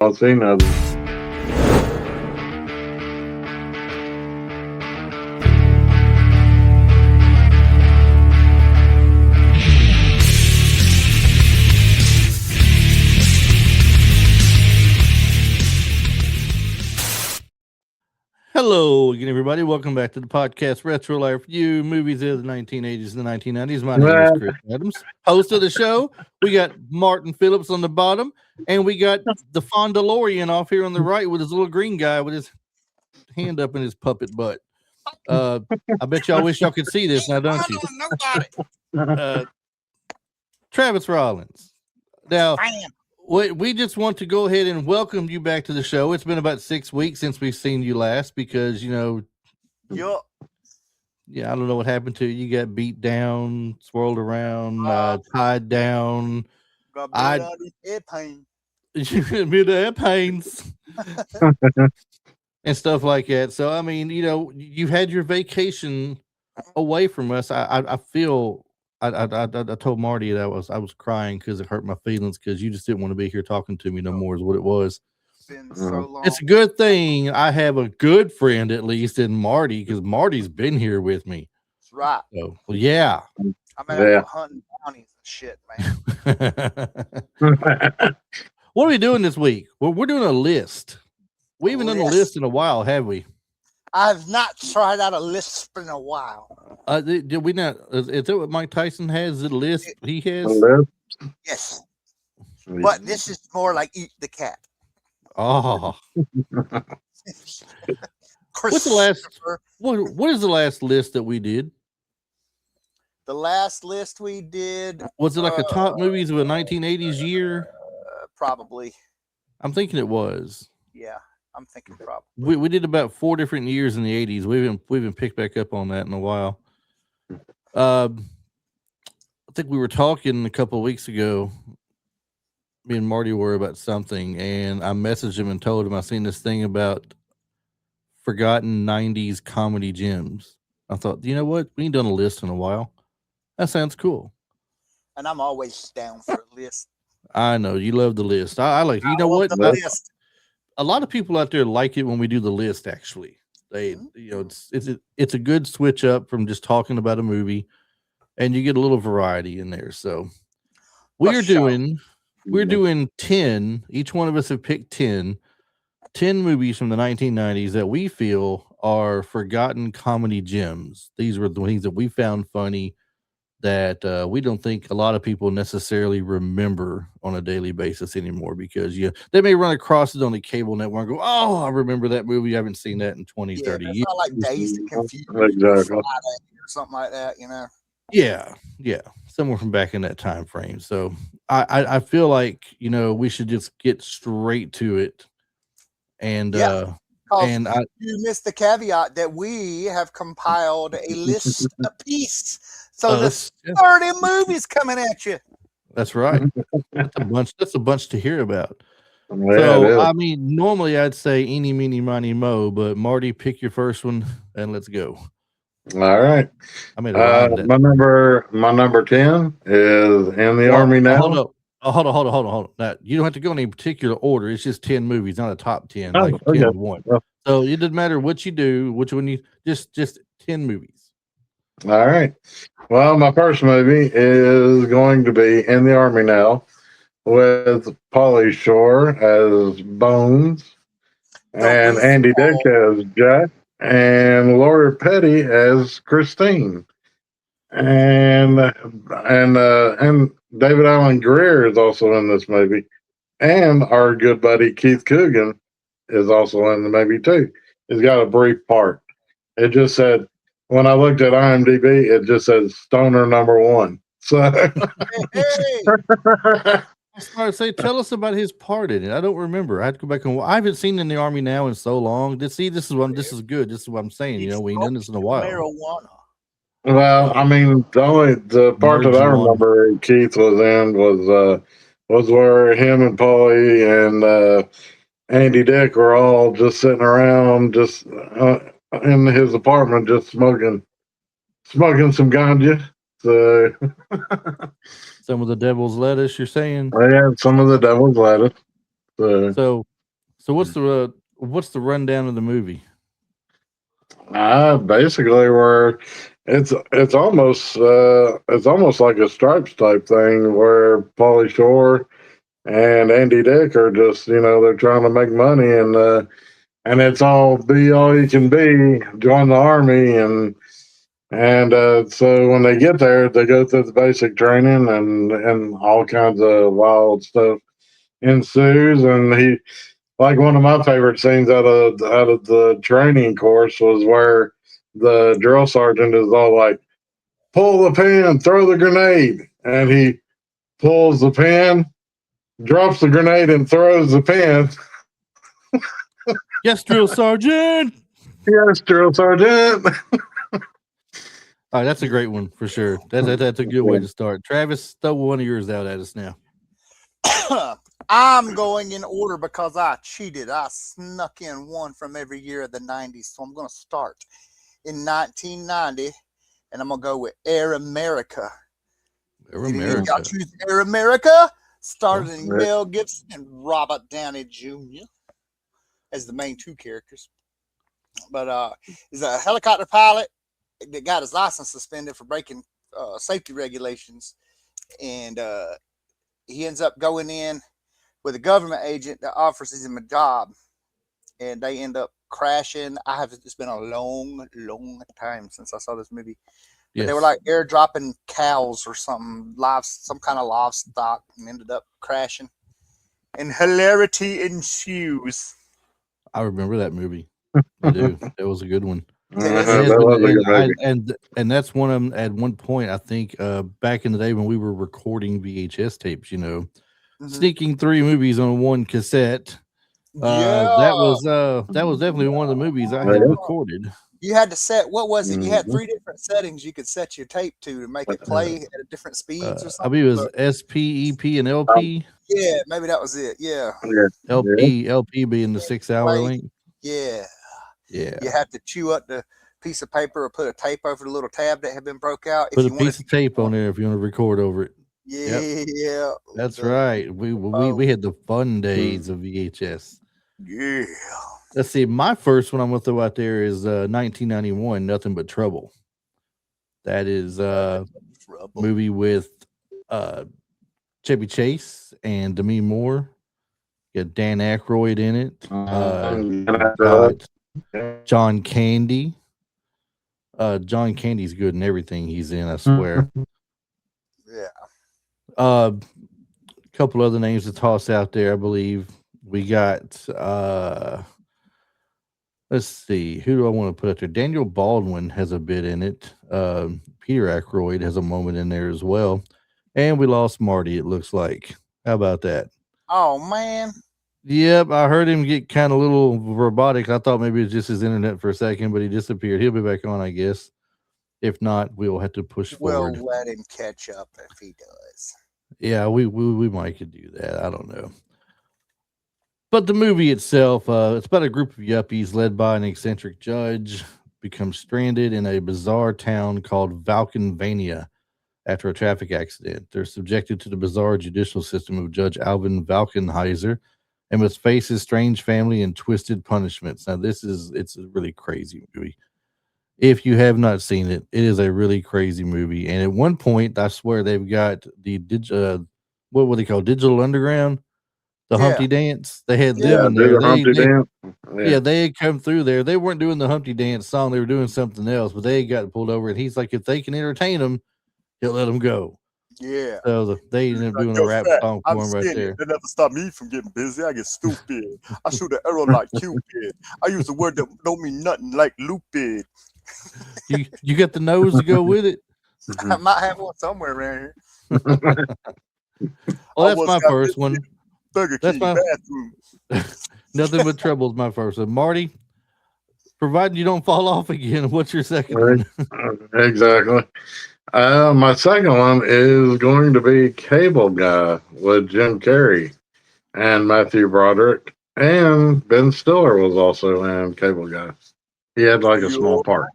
don't see nothing. Hello again, everybody. Welcome back to the podcast Retro Life Review, movies of the 1980s and the 1990s. My name is Chris Adams, host of the show. We got Martin Phillips on the bottom, and we got the Fondalorian off here on the right with his little green guy with his hand up in his puppet butt. I bet y'all wish y'all could see this now, don't you? Travis Rollins. Now, we just want to go ahead and welcome you back to the show. It's been about 6 weeks since we've seen you last because, you know, I don't know what happened to you. You got beat down, swirled around, tied down. Got out of air pain. Air pains and stuff like that. So, I mean, you know, you had your vacation away from us. I feel... I told Marty that I was crying because it hurt my feelings because you just didn't want to be here talking to me no more is what it was. Been so long. It's a good thing I have a good friend at least in Marty because Marty's been here with me. That's right. So, well, yeah. I'm hunting brownies and shit, man. What are we doing this week? Well, we're doing a list. We haven't done a list in a while, have we? I've not tried out a list in a while. Did we not? Is that what Mike Tyson has? The list he has? Yes. But this is more like Eat the Cat. Oh. What's the last? What is the last list that we did? The last list we did was it like a top movies of a 1980s year? Probably. I'm thinking it was. Yeah. I'm thinking probably. We did about 4 different years in the 80s. We haven't picked back up on that in a while. I think we were talking a couple of weeks ago. Me and Marty were about something, and I messaged him and told him I seen this thing about forgotten 90s comedy gems. I thought, you know what? We ain't done a list in a while. That sounds cool. And I'm always down for a list. I know you love the list. I like. You know what? List. A lot of people out there like it when we do the list. Actually, you know, it's a good switch up from just talking about a movie, and you get a little variety in there. So we're doing 10. Each one of us have picked 10 movies from the 1990s that we feel are forgotten comedy gems. These were the things that we found funny that we don't think a lot of people necessarily remember on a daily basis anymore because they may run across it on the cable network and go, oh, I remember that movie. I haven't seen that in 20, 30 years. Not like Dazed and Confused Exactly. or something like that, you know? Yeah. Somewhere from back in that time frame. So I feel like, you know, we should just get straight to it. And you missed the caveat that we have compiled a list apiece. So there's 30 movies coming at you. That's right. That's a bunch to hear about. Yeah, so I mean, normally I'd say eeny, meeny, miny, mo, but Marty, pick your first one and let's go. All right. I mean, my number 10 is In the Army Now. Hold on. Now, you don't have to go in any particular order. It's just 10 movies, not a top 10. Like 10 to 1. So it doesn't matter what you do, which one you just 10 movies. All right. Well, my first movie is going to be In the Army Now with Pauly Shore as Bones and Andy Dick as Jack and Laura Petty as Christine. And David Allen Greer is also in this movie. And our good buddy Keith Coogan is also in the movie too. He's got a brief part. It just said, when I looked at IMDb, it just says Stoner #1. So I was trying to say, tell us about his part in it. I don't remember. I had to go back and I haven't seen In the Army Now in so long. This is good. This is what I'm saying. You know, we ain't done this in a while. Marijuana. Well, I mean, the part that I remember Keith was in was where him and Pauly and Andy Dick were all just sitting around, just in his apartment, just smoking some ganja. So some of the devil's lettuce, you're saying? Yeah, some of the devil's lettuce. So So what's the rundown of the movie? Basically, where it's almost like a Stripes type thing, where Pauly Shore and Andy Dick are just they're trying to make money, and it's all be all you can be, join the army, and so when they get there, they go through the basic training, and all kinds of wild stuff ensues, and he. Like one of my favorite scenes out of the training course was where the drill sergeant is all like, "Pull the pin, throw the grenade," and he pulls the pin, drops the grenade, and throws the pin. Yes, drill sergeant. Yes, drill sergeant. Oh, that's a great one for sure. That's a good way to start. Travis, throw one of yours out at us now. I'm going in order because I cheated. I snuck in one from every year of the 90s. So I'm going to start in 1990, and I'm going to go with Air America. Air America. Y'all choose Air America, starring Mel Gibson and Robert Downey Jr. as the main two characters. But he's a helicopter pilot that got his license suspended for breaking safety regulations. And he ends up going in with a government agent that offers him a job, and they end up crashing. It's been a long time since I saw this movie. But they were like airdropping cows or something, some kind of livestock, and ended up crashing. And hilarity ensues. I remember that movie. I do. That was a good one. And that's one of them at one point, I think, back in the day when we were recording VHS tapes, sneaking 3 movies on one cassette. That was definitely one of the movies I had recorded. You had to set, what was it? You had 3 different settings you could set your tape to make it play at different speeds or something. I believe it was SP, EP, and LP. Yeah, maybe that was it. Yeah. LP being the 6-hour length. Yeah. Yeah. You had to chew up the piece of paper or put a tape over the little tab that had been broke out. Put a piece of tape on there if you want to record over it. Yeah. That's right. We had the fun days of VHS. Yeah. Let's see. My first one I'm going to throw out there is 1991, Nothing But Trouble. That is a movie with Chevy Chase and Demi Moore. You got Dan Aykroyd in it. John Candy. John Candy's good in everything he's in, I swear. Yeah. A couple other names to toss out there, I believe. We got let's see, who do I want to put out there? Daniel Baldwin has a bit in it. Peter Aykroyd has a moment in there as well. And we lost Marty, it looks like. How about that? Oh, man. Yep, I heard him get kind of a little robotic. I thought maybe it was just his internet for a second, but he disappeared. He'll be back on, I guess. If not, we'll have to push forward. We'll let him catch up if he does. Yeah, we might could do that. I don't know. But the movie itself, it's about a group of yuppies led by an eccentric judge become stranded in a bizarre town called Valkenvania after a traffic accident. They're subjected to the bizarre judicial system of Judge Alvin Valkenheiser and must face his strange family and twisted punishments. Now, it's a really crazy movie. If you have not seen it, it is a really crazy movie. And at one point, I swear they've got the what were they called? Digital Underground, the Humpty Dance. They had them in there. They had come through there. They weren't doing the Humpty Dance song. They were doing something else, but they got pulled over. And he's like, if they can entertain them, he'll let them go. Yeah. So they ended up doing a rap song for him right there. They never stop me from getting busy. I get stupid. I shoot an arrow like Cupid. I use a word that don't mean nothing like lupid. You got the nose to go with it? I might have one somewhere around here. Well, that's my first one. Burger King bathroom. Nothing But Trouble is my first one. Marty, providing you don't fall off again, what's your second one? Exactly. My second one is going to be Cable Guy with Jim Carrey and Matthew Broderick, and Ben Stiller was also in Cable Guy. He had like a small part.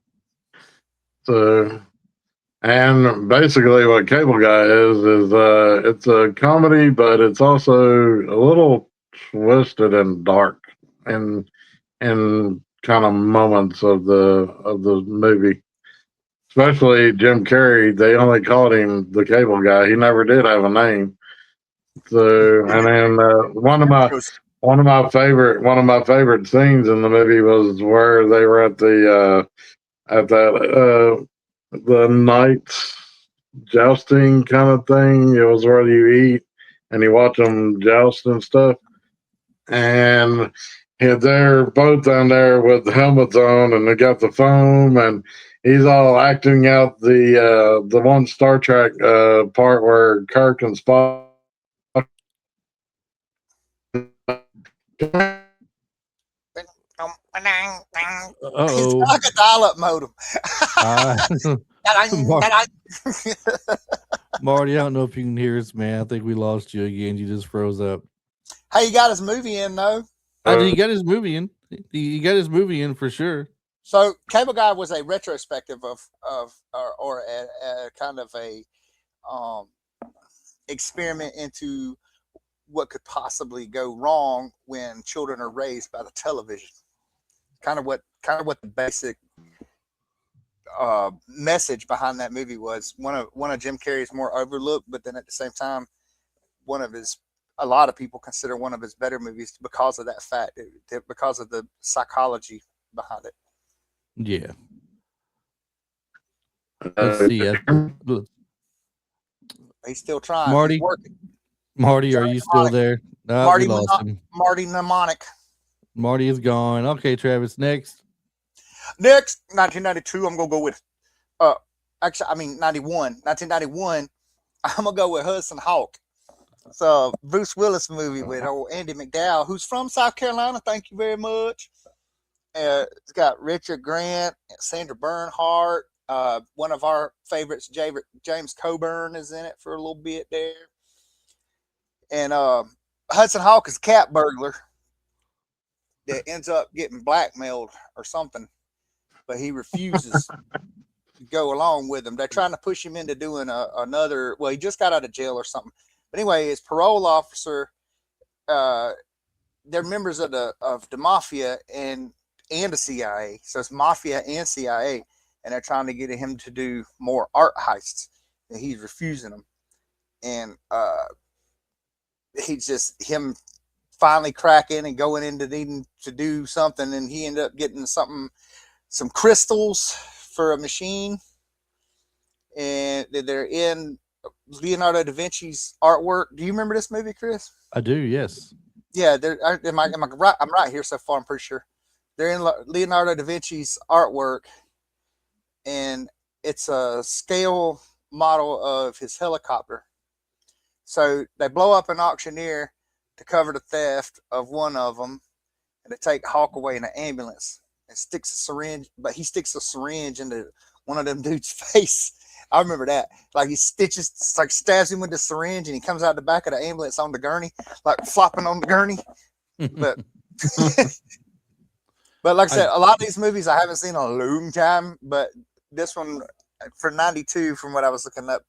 So, and basically what Cable Guy is it's a comedy, but it's also a little twisted and dark in kind of moments of the movie. Especially Jim Carrey, they only called him the Cable Guy. He never did have a name. So, and then one of my favorite scenes in the movie was where they were at the knights jousting kind of thing. It was where you eat and you watch them joust and stuff. And they're both down there with the helmets on, and they got the foam, and he's all acting out the one Star Trek part where Kirk and Spock. It's like a dial-up modem. Marty, I don't know if you can hear us, man. I think we lost you again. You just froze up. Hey, you got his movie in though. He got his movie in. He got his movie in for sure. So, Cable Guy was a retrospective of or a kind of a experiment into what could possibly go wrong when children are raised by the television. Kind of what the basic message behind that movie was. One of Jim Carrey's more overlooked, but then at the same time, a lot of people consider one of his better movies because of that fact, because of the psychology behind it. Yeah. Let's see. He's still trying. Marty, Marty, are you still there? No, Marty, we lost him. Marty Mnemonic. Marty is gone. Okay, Travis, next. Next, 1992, I'm going to go with, actually, I mean, 1991, I'm going to go with Hudson Hawk. It's a Bruce Willis movie with old Andy McDowell, who's from South Carolina. Thank you very much. It's got Richard Grant, Sandra Bernhardt. One of our favorites, James Coburn, is in it for a little bit there. And Hudson Hawk is a cat burglar that ends up getting blackmailed or something, but he refuses to go along with them. They're trying to push him into doing another. Well, he just got out of jail or something. But anyway, his parole officer, they're members of the mafia and the CIA. So it's mafia and CIA, and they're trying to get him to do more art heists, and he's refusing them. And he's just him finally cracking and going into needing to do something, and he ended up getting some crystals for a machine, and they're in Leonardo da Vinci's artwork. Do you remember this movie, Chris? I do, yes. Yeah, am I right? I'm right here so far, I'm pretty sure. They're in Leonardo da Vinci's artwork, and it's a scale model of his helicopter. So they blow up an auctioneer to cover the theft of one of them, and they take Hawk away in an ambulance and sticks a syringe, but he sticks a syringe into one of them dude's face. I remember that. Like he stabs him with the syringe, and he comes out the back of the ambulance on the gurney, like flopping on the gurney. But but like I said, a lot of these movies I haven't seen in a long time, but this one for 92, from what I was looking up,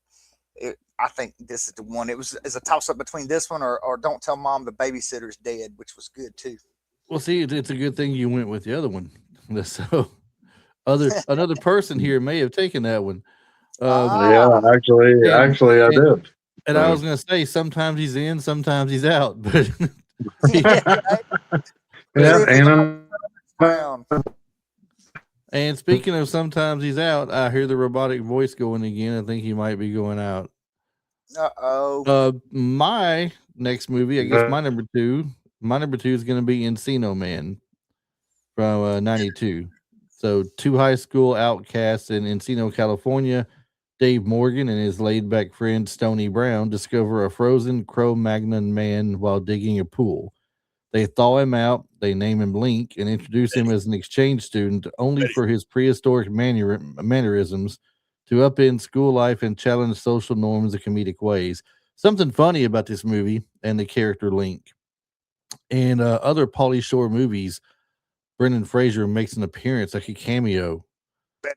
I think this is the one. It's a toss up between this one or Don't Tell Mom the Babysitter's Dead, which was good too. Well, see, it's a good thing you went with the other one. So another person here may have taken that one. Yeah, actually, I did. And I was going to say, sometimes he's in, sometimes he's out. But and speaking of sometimes he's out, I hear the robotic voice going again. I think he might be going out. My next movie, I guess my number two is going to be Encino Man from 92. So two high school outcasts in Encino, California, Dave Morgan and his laid-back friend Stoney Brown discover a frozen Cro-Magnon man while digging a pool. They thaw him out, they name him Link, and introduce him as an exchange student only for his prehistoric mannerisms to upend school life and challenge social norms in comedic ways. Something funny about this movie and the character Link. And other Pauly Shore movies, Brendan Fraser makes an appearance, like a cameo,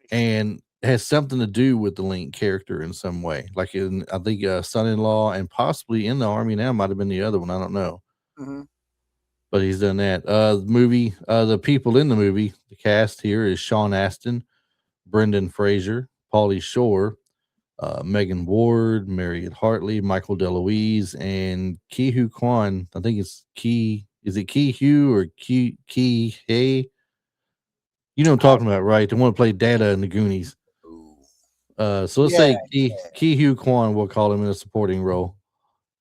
and has something to do with the Link character in some way. Like I think Son-in-Law and possibly In the Army Now might have been the other one. I don't know. Mm-hmm. but he's done that. The movie, the people in the movie, the cast here is Sean Astin, Brendan Fraser, Pauly Shore, Megan Ward, Mariette Hartley, Michael DeLuise, and Ki Hu Kwan. I think it's Ki. Is it Ki Hu or Ki Hey? You know what I'm talking about, right? The one who played Data in the Goonies. So let's say Ki Hu Kwan. We'll call him in a supporting role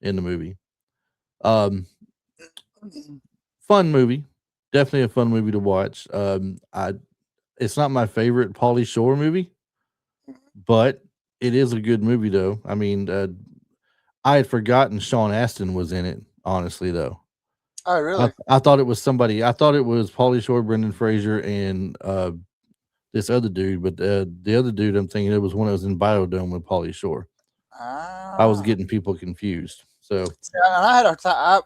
in the movie. Fun movie, definitely a fun movie to watch. It's not my favorite Pauly Shore movie, but it is a good movie though. I mean, I had forgotten Sean Astin was in it. Honestly, though. Oh, really? I thought it was somebody. I thought it was Pauly Shore, Brendan Fraser, and this other dude. But the other dude, I'm thinking it was one that was in Biodome with Pauly Shore. I was getting people confused. So, and I had a time.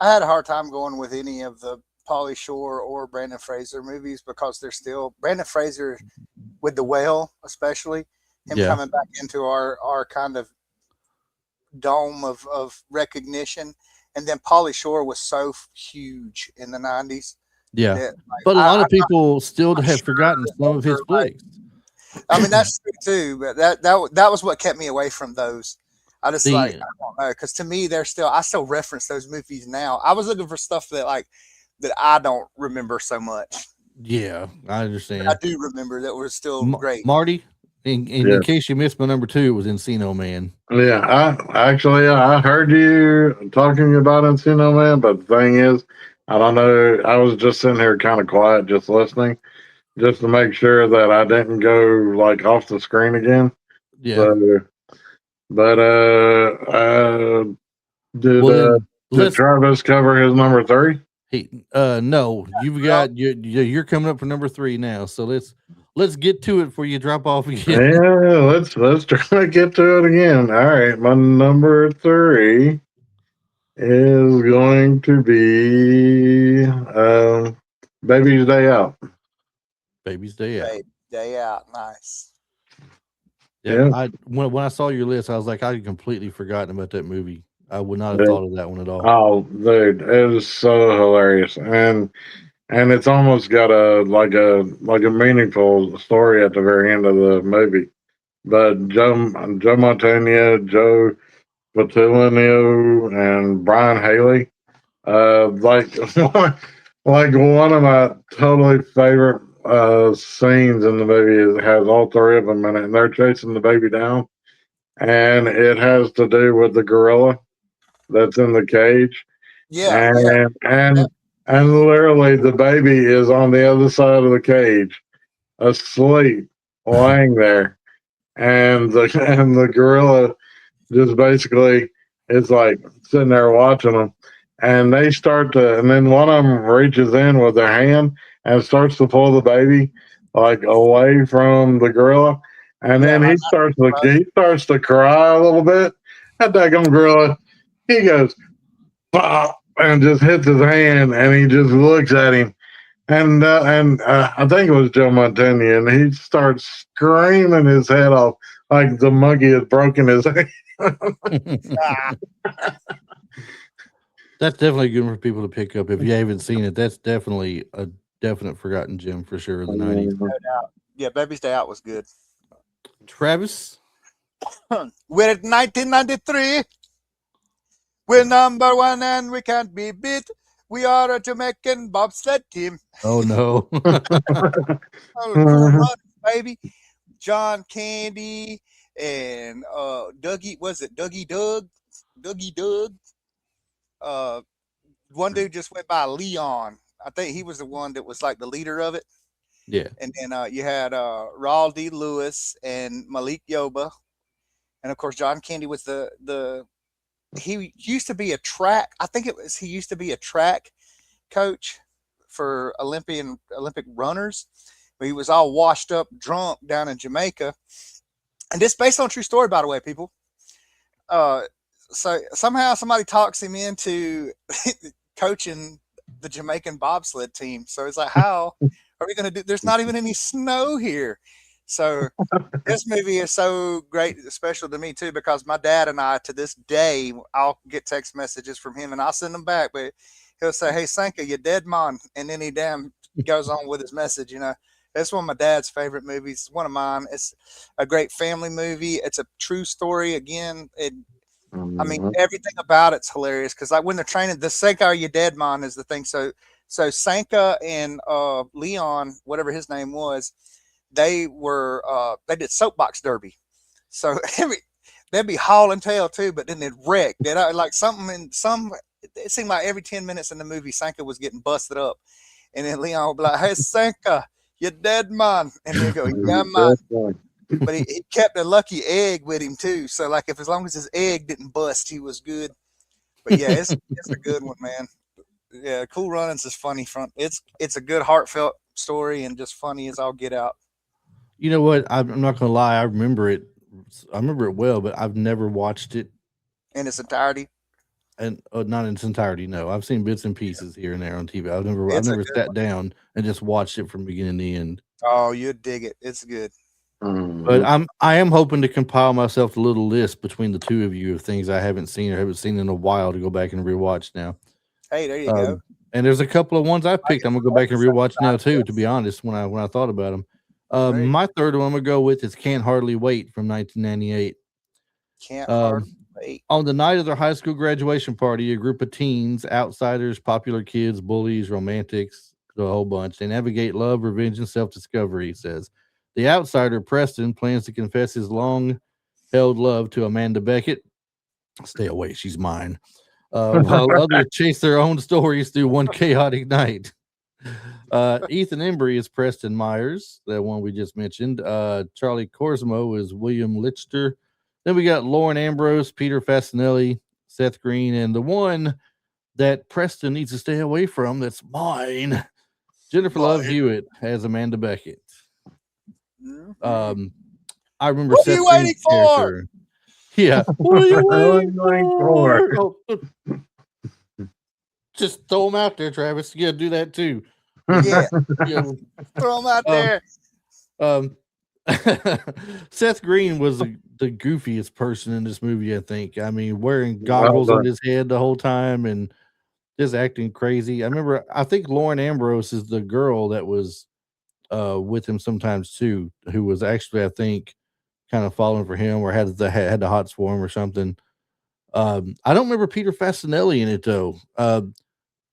I had a hard time going with any of the Pauly Shore or Brandon Fraser movies because they're still Brandon Fraser with The Whale, especially him coming back into our kind of dome of recognition. And then Pauly Shore was so huge in the 90s. Yeah. That, but a lot of people still have forgotten some of his flicks. I mean, that's true too, but that was what kept me away from those. I just I don't know, because to me, I still reference those movies now. I was looking for stuff that I don't remember so much. Yeah, I understand. But I do remember that was still great. Marty, in case you missed my number 2, it was Encino Man. Yeah, I heard you talking about Encino Man, but the thing is, I don't know. I was just sitting here kind of quiet, just listening, just to make sure that I didn't go like off the screen again. Yeah. So, but did Travis cover his number 3? No, you've got you're coming up for number 3 now. So let's get to it before you drop off again. Yeah, let's try to get to it again. All right, my number 3 is going to be Baby's Day Out. Baby's Day Out. Day Out, nice. Yeah. When I saw your list, I was like, I had completely forgotten about that movie. I would not have thought of that one at all. Oh, dude, it is so hilarious, and it's almost got a meaningful story at the very end of the movie. But Joe Montana, Joe Batilio, and Brian Haley, like one of my totally favorite scenes in the movie has all 3 of them in it, and they're chasing the baby down, and it has to do with the gorilla that's in the cage. And literally the baby is on the other side of the cage, asleep, lying there, and the gorilla just basically is like sitting there watching them, and they start to, and then one of them reaches in with their hand and starts to pull the baby like away from the gorilla, and then he starts to cry a little bit. That daggum gorilla, he goes, "Pop," and just hits his hand, and he just looks at him, and I think it was Joe Montana, and he starts screaming his head off like the monkey has broken his hand. That's definitely good for people to pick up if you haven't seen it. That's definitely a definite forgotten gem for sure in the 90s. No doubt. Yeah, Baby's Day Out was good. Travis? We're 1993. We're number 1 and we can't be beat. We are a Jamaican bobsled team. Oh, no. Cool Runnings, baby. John Candy and Dougie, was it Dougie Doug? Dougie Doug. One dude just went by Leon. I think he was the one that was like the leader of it. Yeah. And then you had Raul D. Lewis and Malik Yoba. And of course, John Candy was he used to be a track. I think he used to be a track coach for Olympic runners. But he was all washed up, drunk down in Jamaica. And this based on true story, by the way, people. So somehow somebody talks him into coaching the Jamaican bobsled team. So it's like, how are we going to do? There's not even any snow here. So this movie is so great, special to me too, because my dad and I, to this day, I'll get text messages from him and I'll send them back. But he'll say, "Hey, Sanka, you dead, man," and then he damn goes on with his message. It's one of my dad's favorite movies. One of mine. It's a great family movie. It's a true story. Again, I mean, everything about it's hilarious because like when they're training, the Sanka, are you dead, man, is the thing. So Sanka and Leon, whatever his name was, they did soapbox derby. So they'd be hauling tail too, but then they'd wreck. Like it seemed like every 10 minutes in the movie, Sanka was getting busted up. And then Leon would be like, "Hey, Sanka, you're dead, man." And they'd go, "Yeah, man." But he kept a lucky egg with him too. So like as long as his egg didn't bust, he was good. But yeah, it's a good one, man. Yeah, Cool Runnings is funny. It's a good heartfelt story and just funny as all get out. You know what? I'm not gonna lie. I remember it. I remember it well, but I've never watched it, In its entirety. and not in its entirety. No, I've seen bits and pieces here and there on TV. I've It's a never good sat one. down and just watched it from beginning to end. Oh, you'd dig it. It's good. But I am hoping to compile myself a little list between the two of you of things I haven't seen or haven't seen in a while to go back and rewatch now. Hey, there you go. And there's a couple of ones I picked. I'm gonna go back and rewatch now too. Yes. To be honest, when I thought about them, Right. my third one I'm gonna go with is "Can't Hardly Wait" from 1998. Can't Um, hardly wait. on the night of their high school graduation party, a group of teens, outsiders, popular kids, bullies, romantics, the whole bunch, they navigate love, revenge, and self-discovery. He says the outsider Preston plans to confess his long-held love to Amanda Beckett. Stay away, she's mine. While others chase their own stories through one chaotic night. Ethan Embry is Preston Myers, that one we just mentioned. Charlie Corsmo is William Lichter. Then we got Lauren Ambrose, Peter Fasinelli, Seth Green, and the one that Preston needs to stay away from that's mine, Jennifer Love Hewitt as Amanda Beckett. Mhm. I remember What are Seth you Green's waiting for? character. Yeah. What are you waiting for? Oh, just throw them out there, Travis. You got to do that too. Yeah, Yeah. throw them out Um, there. Um, Seth Green was the goofiest person in this movie, I think. I mean, wearing goggles on his head the whole time and just acting crazy. I think Lauren Ambrose is the girl that was with him sometimes too, who was actually, I think, kind of falling for him or had the hots for him or something. I don't remember Peter Fasinelli in it though.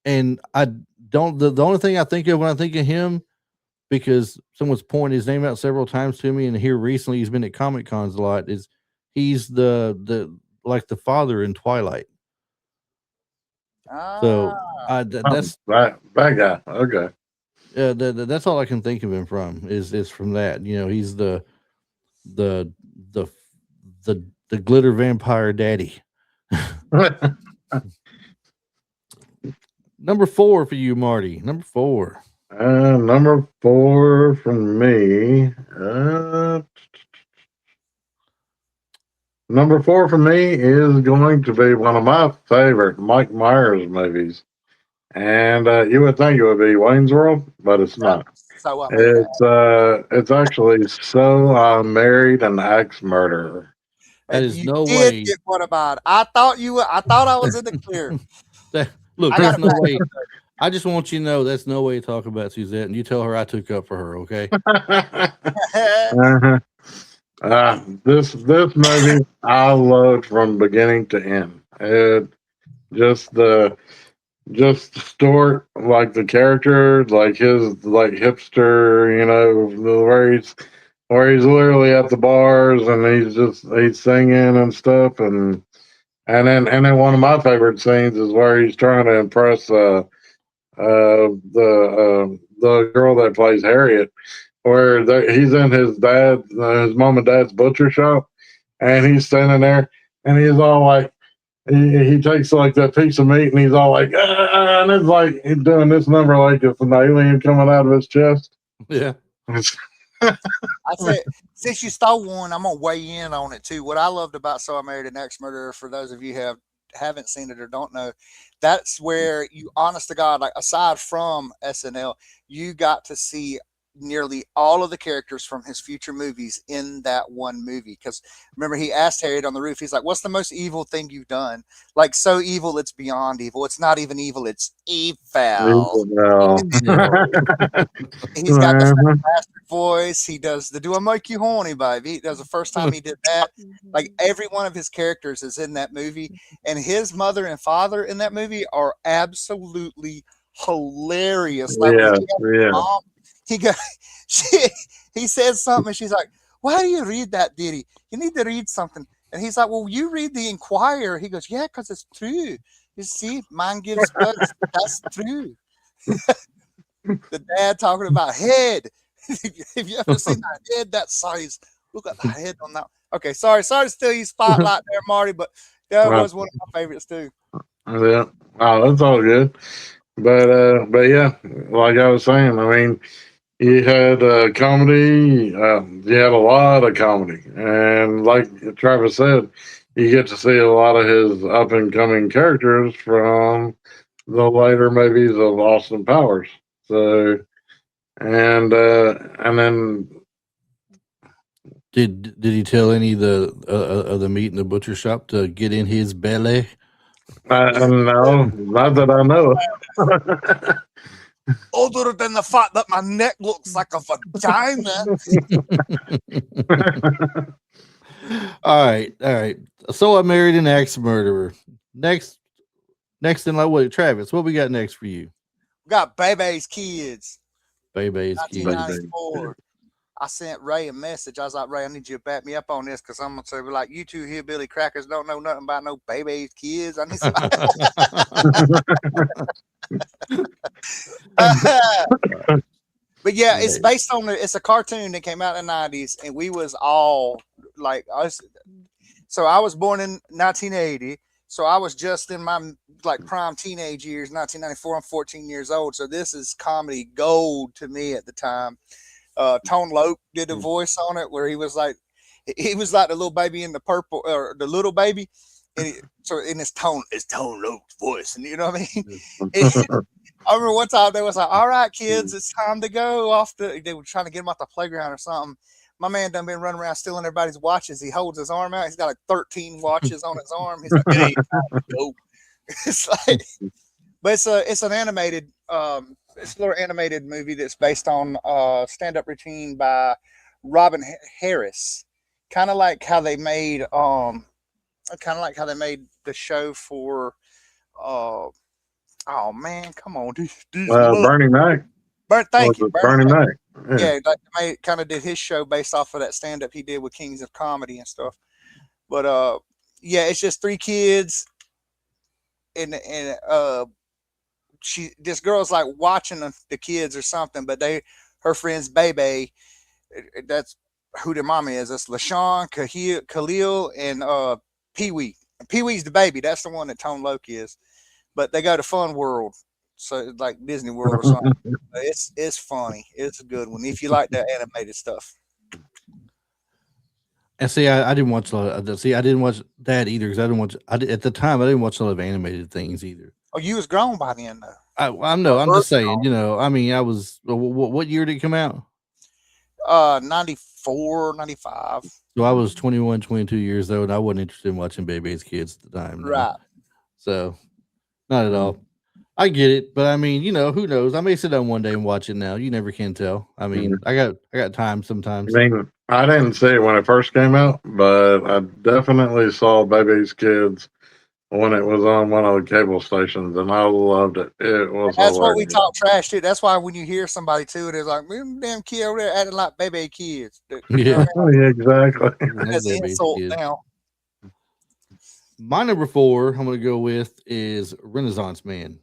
And I don't the only thing I think of when I think of him, because someone's pointed his name out several times to me, and here recently he's been at Comic Cons a lot, is he's the like the father in Twilight. So that's that guy. Okay. that's all I can think of him from is from that. He's the the the the glitter vampire daddy. Number 4 for you, Marty. Number 4. Number 4 from me. Number 4 for me is going to be one of my favorite Mike Myers movies. And you would think it would be Wayne's World, but it's not. So I mean, It's actually So I Married an Axe Murderer. That is you no did way. get one about it. I thought I was in the clear. Look, I that's got no way. I just want you to know that's no way to talk about Suzette, and you tell her I took up for her, okay? uh-huh. This movie I loved from beginning to end. Just the Stuart, like the character, like his like hipster, where he's literally at the bars and he's singing and stuff, and then one of my favorite scenes is where he's trying to impress the girl that plays Harriet, where he's in his mom and dad's butcher shop, and he's standing there, and he's all like, he takes like that piece of meat, and he's all like, and it's like he's doing this number like it's an alien coming out of his chest. Yeah. I said, since you stole one, I'm gonna weigh in on it too. What I loved about So I Married an Axe Murderer, for those of you who haven't seen it or don't know, that's where you, honest to God, like aside from SNL, you got to see nearly all of the characters from his future movies in that one movie. Because remember, he asked Harriet on the roof, he's like, "What's the most evil thing you've done? Like, so evil it's beyond evil. It's not even evil, it's evil." Well, He's got the fat bastard voice. He does the "Do I Make You Horny" baby. He does the first time he did that. Like every one of his characters is in that movie, and his mother and father in that movie are absolutely hilarious. Like when yeah, he has his yeah. mom, he got he says something, and she's like, "Why do you read that, Diddy? You need to read something." And he's like, "Well, you read the Inquirer." He goes, "Yeah, because it's true. You see, man gives birth. That's true." The dad talking about head. Have you ever seen that head that size? Look at the head on that. Okay, sorry to steal you spotlight there, Marty, but that was one of my favorites too. Yeah. Oh, that's all good. But yeah, like I was saying, I mean, you had comedy. You had a lot of comedy, and like Travis said, you get to see a lot of his up and coming characters from the later movies of Austin Powers. So, and then Did he tell any of the meat in the butcher shop to get in his belly? no, not that I know of. Other than the fact that my neck looks like a vagina. All right. So I married an axe murderer. Next in like what, Travis? What we got next for you? We got Baby's Kids, Baby's Kids. 1994. I sent Ray a message. I was like, "Ray, I need you to back me up on this because I'm gonna say, like, you two hillbilly crackers don't know nothing about no Baby's Kids." I need some. But yeah, it's based on it's a cartoon that came out in the 90s, and we was all like us. So I was born in 1980, so I was just in my like prime teenage years, 1994. I'm 14 years old, so this is comedy gold to me at the time. Tone Loc did a voice on it where he was like the little baby in the purple, or the little baby, and so in his Tone Loc's voice, and you know what I mean. I remember one time they was like, "All right, kids, it's time to go off." They were trying to get him off the playground or something. My man done been running around stealing everybody's watches. He holds his arm out. He's got like 13 watches on his arm. He's like, "It ain't time to go." It's like, but it's an animated it's a little animated movie that's based on stand-up routine by Robin Harris. Kind of like how they made the show for oh man, come on, Bernie Mac. Thank you, Bernie Mac. Yeah, like they kind of did his show based off of that stand-up he did with Kings of Comedy and stuff. But yeah, it's just three kids, and this girl's like watching the kids or something, but her friend's Bebe, that's who their mommy is. That's LaShawn, Khalil, and Pee-wee. Pee-wee's the baby. That's the one that Tone Loc is. But they go to Fun World, so like Disney World or something. It's funny. It's a good one if you like that animated stuff. And see, I didn't watch a lot. I didn't watch that either because at the time I didn't watch a lot of animated things either. Oh, you was grown by then though. I'm just saying. You know, I mean, I was. What year did it come out? 94, 95. So I was 21, 22 years old. And I wasn't interested in watching Baby's Kids at the time. No. Right. So, not at all. I get it, but I mean, you know, who knows? I may sit down one day and watch it now. You never can tell. I mean, I got time sometimes. I mean, I didn't see it when it first came out, but I definitely saw Baby's Kids when it was on one of the cable stations, and I loved it. It was That's hilarious. what we talk trash to. That's why when you hear somebody too, it's like, damn kid over there acting like Baby Kids. Yeah, exactly. That's an insult now. My number 4 I'm going to go with is Renaissance Man.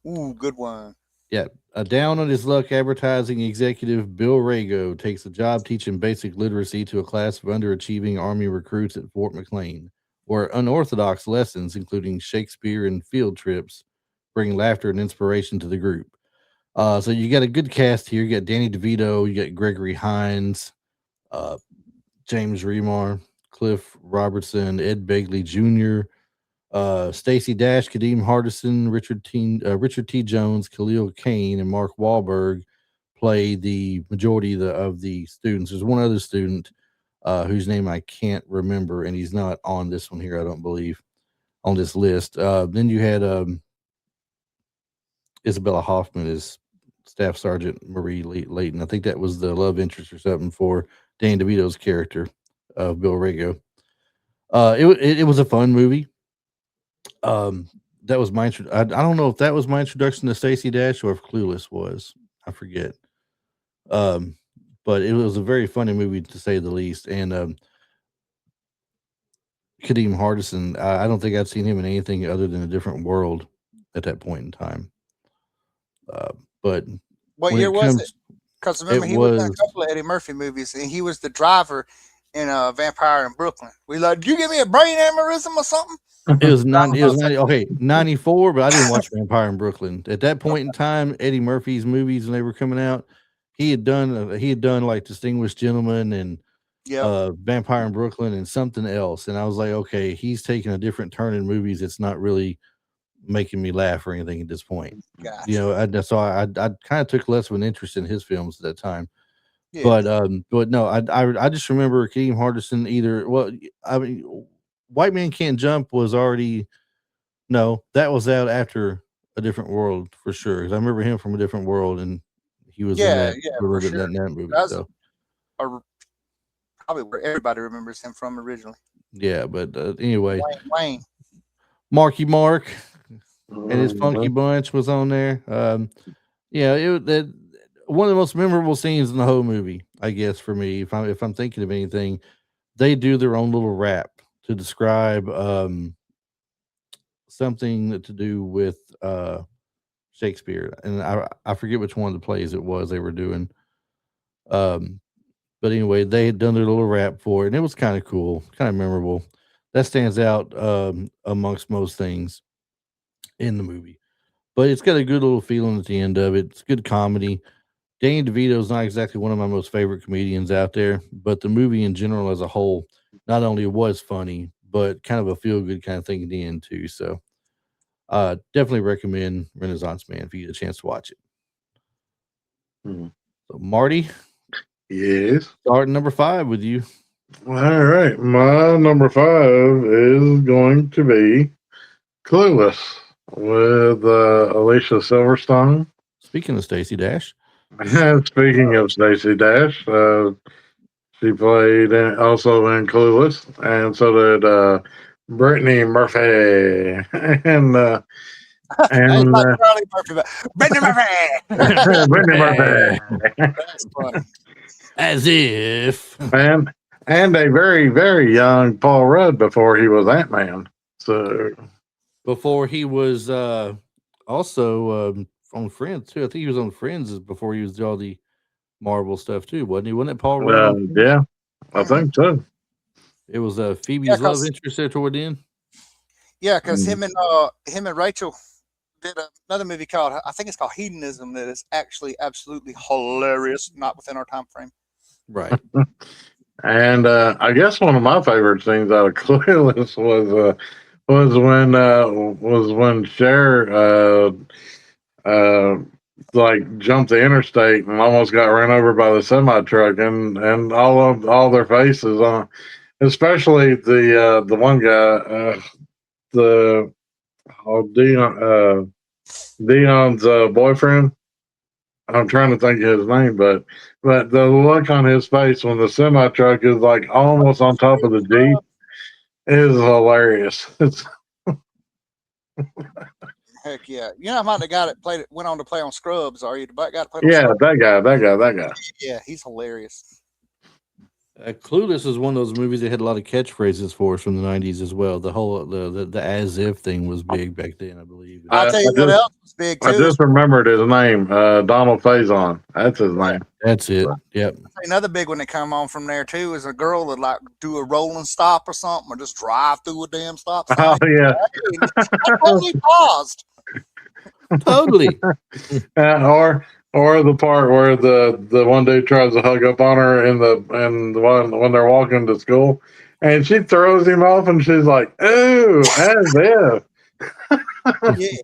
Ooh, good one. Yeah. A down on his luck advertising executive, Bill Rago, takes a job teaching basic literacy to a class of underachieving Army recruits at Fort McLean, where unorthodox lessons, including Shakespeare and field trips, bring laughter and inspiration to the group. So you got a good cast here. You got Danny DeVito, you got Gregory Hines, James Remar, Cliff Robertson, Ed Begley Jr., Stacey Dash, Kadeem Hardison, Richard T. Jones, Khalil Kane, and Mark Wahlberg play the majority of the students. There's one other student whose name I can't remember, and he's not on this one here, I don't believe, on this list. Then you had Isabella Hoffman as Staff Sergeant Marie Layton. I think that was the love interest or something for Dan DeVito's character of Bill Rago. It was a fun movie. That was my I don't know if that was my introduction to Stacey Dash or if Clueless was. I forget. But it was a very funny movie to say the least. And Kadeem Hardison, I don't think I'd seen him in anything other than A Different World at that point in time. But what year was it? Because remember, he was in a couple of Eddie Murphy movies, and he was the driver in Vampire in Brooklyn. We like, did you give me a brain aneurysm or something? It was 94, but I didn't watch Vampire in Brooklyn at that point in time. Eddie Murphy's movies when they were coming out, he had done like Distinguished Gentleman and Vampire in Brooklyn and something else, and I was like, okay, he's taking a different turn in movies. It's not really making me laugh or anything at this point. Gotcha. You know, so I kind of took less of an interest in his films at that time. Yeah. But no, I just remember Kadeem Hardison either. Well, I mean, White Man Can't Jump was already that was out after A Different World for sure. Because I remember him from A Different World, and he was in that movie. So probably where everybody remembers him from originally. Yeah, but anyway, Wayne. Marky Mark and his Funky Bunch was on there. One of the most memorable scenes in the whole movie, I guess, for me, if I'm thinking of anything, they do their own little rap to describe something to do with Shakespeare, and I forget which one of the plays it was they were doing. But anyway, they had done their little rap for it, and it was kind of cool, kind of memorable. That stands out amongst most things in the movie. But it's got a good little feeling at the end of it. It's good comedy. Danny DeVito is not exactly one of my most favorite comedians out there, but the movie in general as a whole not only was funny, but kind of a feel-good kind of thing at the end too. So definitely recommend Renaissance Man if you get a chance to watch it. So Marty, yes, starting number 5 with you. All right, my number 5 is going to be Clueless with Alicia Silverstone. Speaking of Stacey Dash. Speaking of Stacey Dash, she played also in Clueless, and so did Brittany Murphy. And Charlie Murphy, but Brittany Murphy. Brittany Murphy. That's funny. As if. And a very, very young Paul Rudd before he was Ant-Man. So before he was also on Friends too. I think he was on Friends before he was all the Marvel stuff too, wasn't he? Wasn't it Paul Rudd? Yeah, I think so. It was Phoebe's love interest there toward the end. Yeah, because him and Rachel did another movie called, I think it's called Hedonism, that is actually absolutely hilarious, not within our time frame. Right. And I guess one of my favorite scenes out of Clueless was when Cher like jumped the interstate and almost got run over by the semi truck, and all their faces on, especially the one guy, Dion's boyfriend. I'm trying to think of his name, but the look on his face when the semi truck is like almost on top of the Jeep is hilarious. Heck yeah! You know, I'm not the guy that went on to play on Scrubs. Are you the guy that played? Yeah, that guy. Yeah, he's hilarious. Clueless is one of those movies that had a lot of catchphrases for us from the 90s as well. The whole the as if thing was big back then, I believe. I'll tell you what else was big too. I just remembered his name, Donald Faison. That's his name. That's it. Yep. Another big one that come on from there too is a girl that like do a rolling stop or something, or just drive through a damn stop sign. Oh yeah. I totally paused. Totally. Or the part where the one dude tries to hug up on her in the one when they're walking to school, and she throws him off, and she's like, "Ooh, as if." Yeah.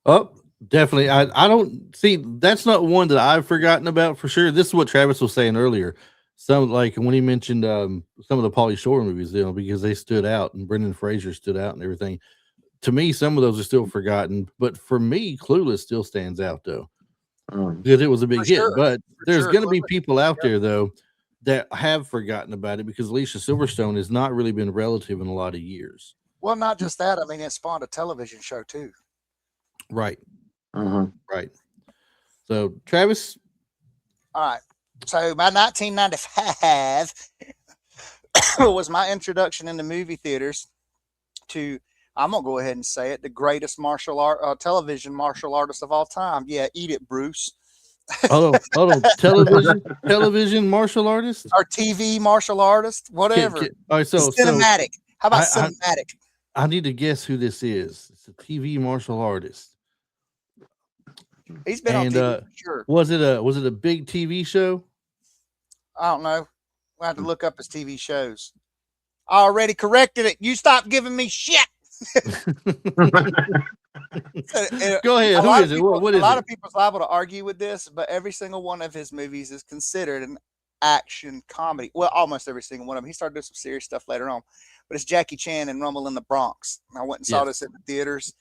Oh, Definitely. I don't see that's not one that I've forgotten about for sure. This is what Travis was saying earlier. Some like when he mentioned some of the Pauly Shore movies, because they stood out and Brendan Fraser stood out and everything. To me, some of those are still forgotten, but for me, Clueless still stands out though. Because it was a big hit. sure. But there's sure, gonna be Clueless. people out there though that have forgotten about it because Alicia Silverstone has not really been relative in a lot of years. Well, not just that. I mean, it spawned a television show too. Right. Uh-huh. Right. So Travis, All right. So my 1995 was my introduction into movie theaters to, I'm gonna go ahead and say it, the greatest television martial artist of all time. Yeah, eat it, Bruce. hold on, television martial artist, Or TV martial artist, whatever. All right, so cinematic. How about I- cinematic? I need to guess who this is. It's a TV martial artist. He's been on And TV for sure. was it a big TV show? I don't know. We'll have to look up his TV shows. I already corrected it. You stop giving me shit. Go ahead. Who is it? What is a lot it? of people's liable to argue with this, but every single one of his movies is considered an action comedy. Well, almost every single one of them. He started doing some serious stuff later on, but it's Jackie Chan and Rumble in the Bronx. I went and saw this at the theaters,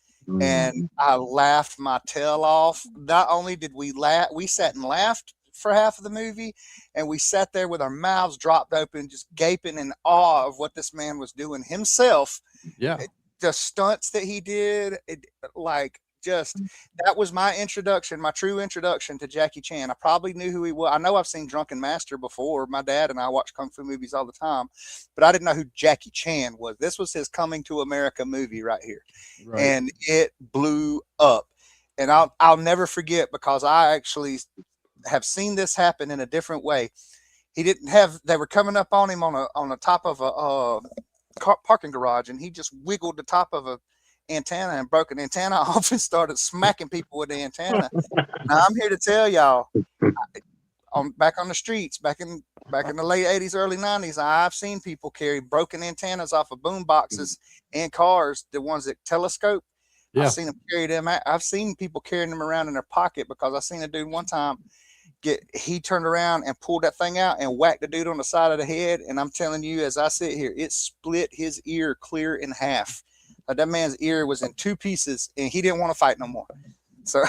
and I laughed my tail off. Not only did we laugh, we sat and laughed for half of the movie, and we sat there with our mouths dropped open, just gaping in awe of what this man was doing himself. Yeah. The stunts that he did, that was my introduction, my true introduction to Jackie Chan. I probably knew who he was. I know I've seen Drunken Master before. My dad and I watch Kung Fu movies all the time, but I didn't know who Jackie Chan was. This was his coming to America movie right here. Right. And it blew up. And I'll never forget, because I actually have seen this happen in a different way. They were coming up on him on the top of a parking garage, and he just wiggled the top of a antenna and broke an antenna off and started smacking people with the antenna. Now I'm here to tell y'all, back on the streets, back in the late 80s, early 90s, I've seen people carry broken antennas off of boom boxes and cars, the ones that telescope. Yeah. I've seen them carry them. I've seen people carrying them around in their pocket, because I seen a dude one time he turned around and pulled that thing out and whacked the dude on the side of the head. And I'm telling you, as I sit here, it split his ear clear in half. That man's ear was in two pieces, and he didn't want to fight no more. So,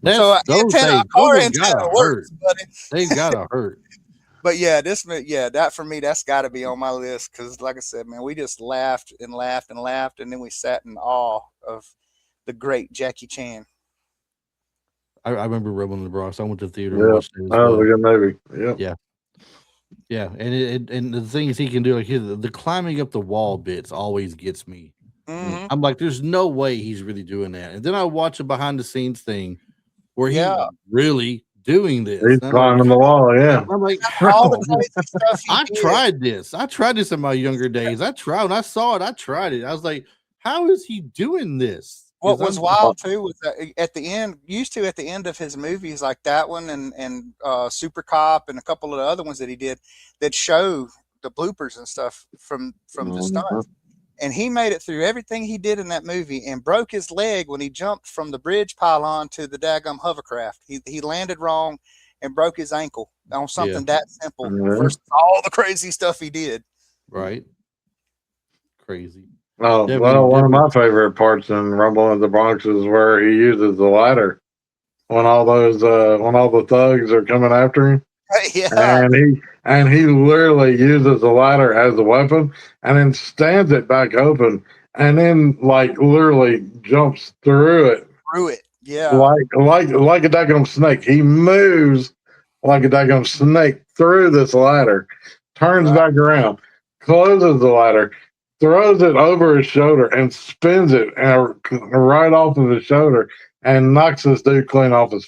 car antenna works, buddy. They gotta hurt. But yeah, that for me, that's got to be on my list, because, like I said, man, we just laughed and laughed and laughed, and then we sat in awe of the great Jackie Chan. I remember Rumble in the Bronx. I went to the theater and watched it. That was a good movie. Yeah, and the things he can do, like the climbing up the wall bits, always gets me. Mm-hmm. I'm like, there's no way he's really doing that. And then I watch a behind the scenes thing where he's really doing this. He's climbing the wall. Yeah, I'm like, all the crazy stuff. I tried this. I tried this in my younger days. I saw it. I tried it. I was like, how is he doing this? What was wild too was that at the end of his movies, like that one and Super Cop and a couple of the other ones that he did, that show the bloopers and stuff from the stunts. And he made it through everything he did in that movie and broke his leg when he jumped from the bridge pylon to the daggum hovercraft. He landed wrong and broke his ankle on something that simple versus all the crazy stuff he did. Right. Crazy. Oh, well, one of my favorite parts in Rumble in the Bronx is where he uses the ladder when all the thugs are coming after him. Yeah. And he literally uses the ladder as a weapon and then stands it back open and then literally jumps through it. Yeah. Like a daggum snake. He moves like a daggum snake through this ladder, turns back around, closes the ladder, throws it over his shoulder and spins it right off of his shoulder and knocks this dude clean off his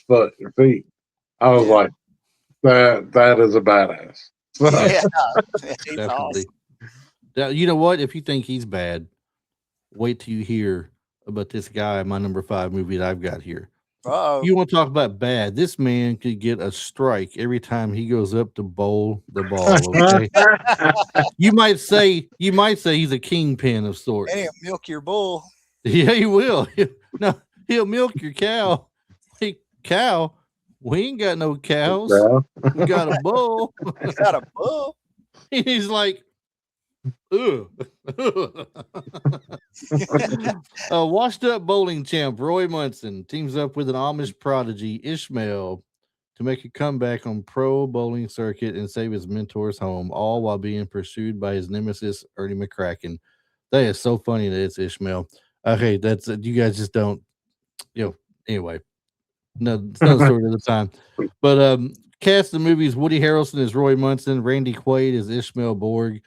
feet. I was like, that is a badass. He's awesome. Now, you know what? If you think he's bad, wait till you hear about this guy in my number 5 movie that I've got here. Uh-oh. You want to talk about bad? This man could get a strike every time he goes up to bowl the ball. Okay? you might say he's a kingpin of sorts. And he'll milk your bull. Yeah, he will. No, He'll milk your cow. Hey, cow, we ain't got no cows. Yeah. We got a bull. Got a bull. He's like, ugh. Washed up bowling champ Roy Munson teams up with an Amish prodigy Ishmael to make a comeback on pro bowling circuit and save his mentor's home, all while being pursued by his nemesis Ernie McCracken. That is so funny that it's Ishmael. Okay, that's you guys just don't, Anyway, no, it's not a story at the time. But cast the movies: Woody Harrelson as Roy Munson, Randy Quaid as Ishmael Borg,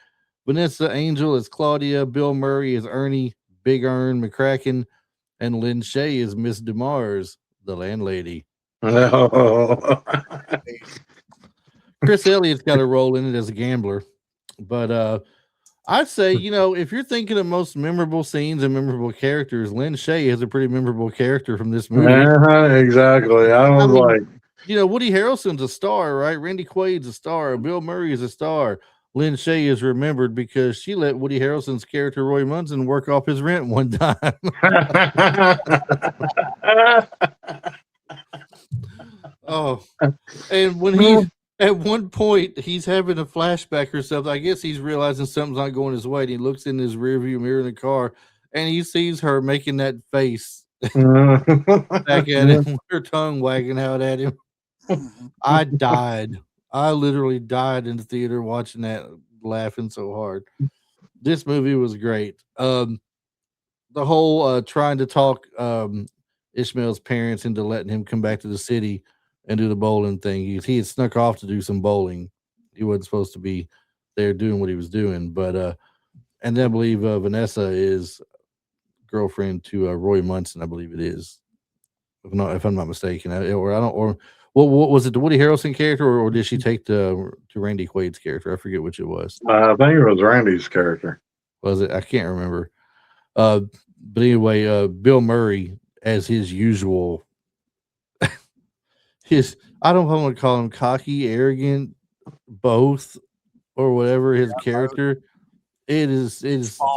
Vanessa Angel as Claudia, Bill Murray as Ernie, Big Ern McCracken, and Lynn Shay as Miss DeMars, the landlady. Chris Elliott's got a role in it as a gambler. But I'd say, if you're thinking of most memorable scenes and memorable characters, Lynn Shay is a pretty memorable character from this movie. Exactly. I was like, Woody Harrelson's a star, right? Randy Quaid's a star. Bill Murray is a star. Lynn Shay is remembered because she let Woody Harrelson's character Roy Munson work off his rent one time. Oh, and when he at one point he's having a flashback or something, I guess he's realizing something's not going his way. And he looks in his rearview mirror in the car, and he sees her making that face back at him, with her tongue wagging out at him. I died. I literally died in the theater watching that, laughing so hard. This movie was great. The whole trying to talk Ishmael's parents into letting him come back to the city and do the bowling thing. He had snuck off to do some bowling. He wasn't supposed to be there doing what he was doing. But and then I believe Vanessa is girlfriend to Roy Munson. I believe it is, if I'm not mistaken. What was it, the Woody Harrelson character, or did she take to Randy Quaid's character? I forget which it was. I think it was Randy's character. Was it? I can't remember. But anyway, Bill Murray as his usual, I don't know if I want to call him cocky, arrogant, both, or whatever his character. It is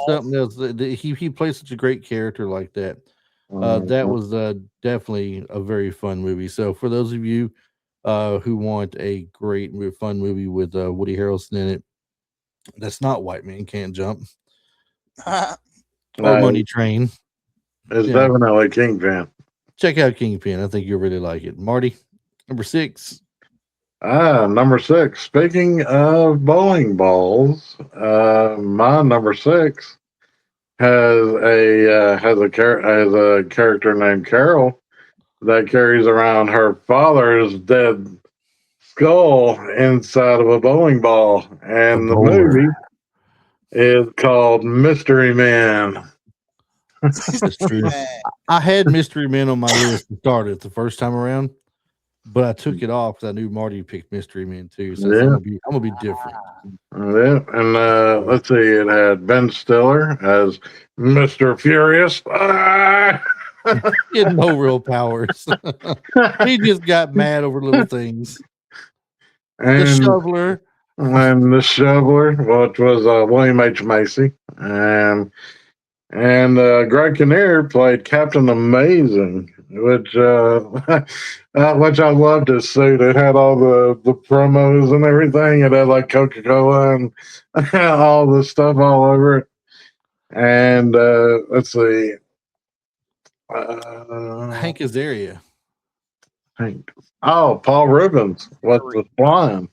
something else. He plays such a great character like that. That was definitely a very fun movie. So for those of you who want a great, fun movie with Woody Harrelson in it, that's not White Man Can't Jump or Money Train. It's definitely Kingpin. Check out Kingpin. I think you'll really like it. Marty, number 6. Number 6. Speaking of bowling balls, my number 6 has a character named Carol that carries around her father's dead skull inside of a bowling ball, and the movie is called Mystery Man. I had Mystery Men on my list to start it the first time around, but I took it off because I knew Marty picked Mystery Men too. So I'm gonna be different. Yeah, and let's see, it had Ben Stiller as Mr. Furious. He had no real powers. He just got mad over little things. And the Shoveler, which was William H. Macy, and Greg Kinnear played Captain Amazing, which I loved his suit. It had all the promos and everything. It had like Coca-Cola and all the stuff all over it. And let's see, Hank Azaria. Paul Rubens was the flying.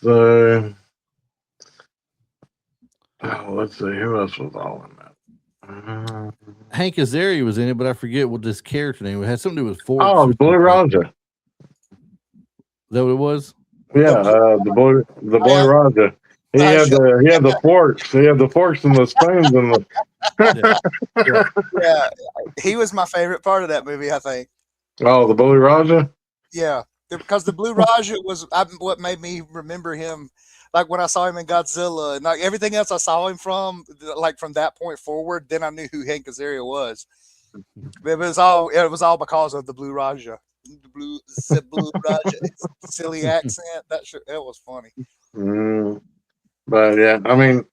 So let's see, who else was all in that? Hank Azaria was in it, but I forget what this character name. It had something to do with Ford. Blue Raja. Is that what it was? Yeah, the Blue Raja. He had the forks. He had the forks and the spoons and the. Yeah, he was my favorite part of that movie, I think. Oh, the Blue Raja. Yeah, because the Blue Raja was what made me remember him. Like when I saw him in Godzilla and like everything else I saw him from, like from that point forward, then I knew who Hank Azaria was. It was all because of the Blue Raja. The Blue Raja. Silly accent. That was funny. But yeah, I mean,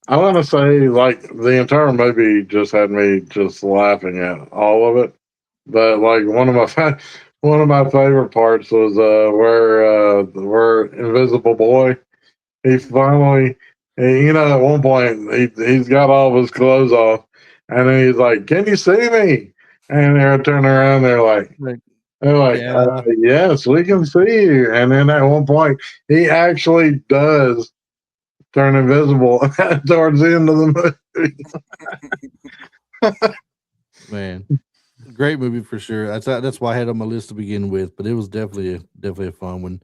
I want to say like the entire movie just had me just laughing at all of it. But like one of my favorite parts was where Invisible Boy, he finally, at one point he's got all of his clothes off, and then he's like, "Can you see me?" And they're turning around, they're like, Yeah. "Yes, we can see you." And then at one point, he actually does turn invisible towards the end of the movie. Man, great movie for sure. That's why I had it on my list to begin with, but it was definitely a fun one.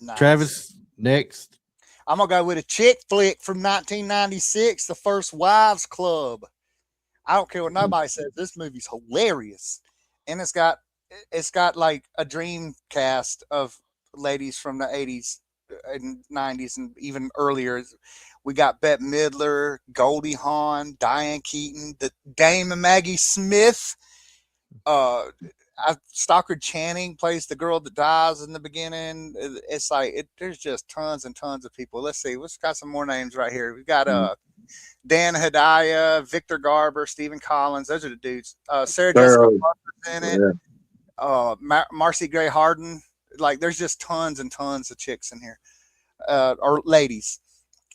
Nice. Travis, next. I'm gonna go with a chick flick from 1996, The First Wives Club. I don't care what nobody says. This movie's hilarious, and it's got like a dream cast of ladies from the 80s and 90s and even earlier. We got Bette Midler, Goldie Hawn, Diane Keaton, the Dame Maggie Smith. Stockard Channing plays the girl that dies in the beginning. It's like there's just tons and tons of people. Let's see, we've got some more names right here. We've got Dan Hedaya, Victor Garber, Stephen Collins. Those are the dudes. Sarah Jessica Parker's in it. Yeah. Marcy Gray Harden. Like there's just tons and tons of chicks in here, or ladies,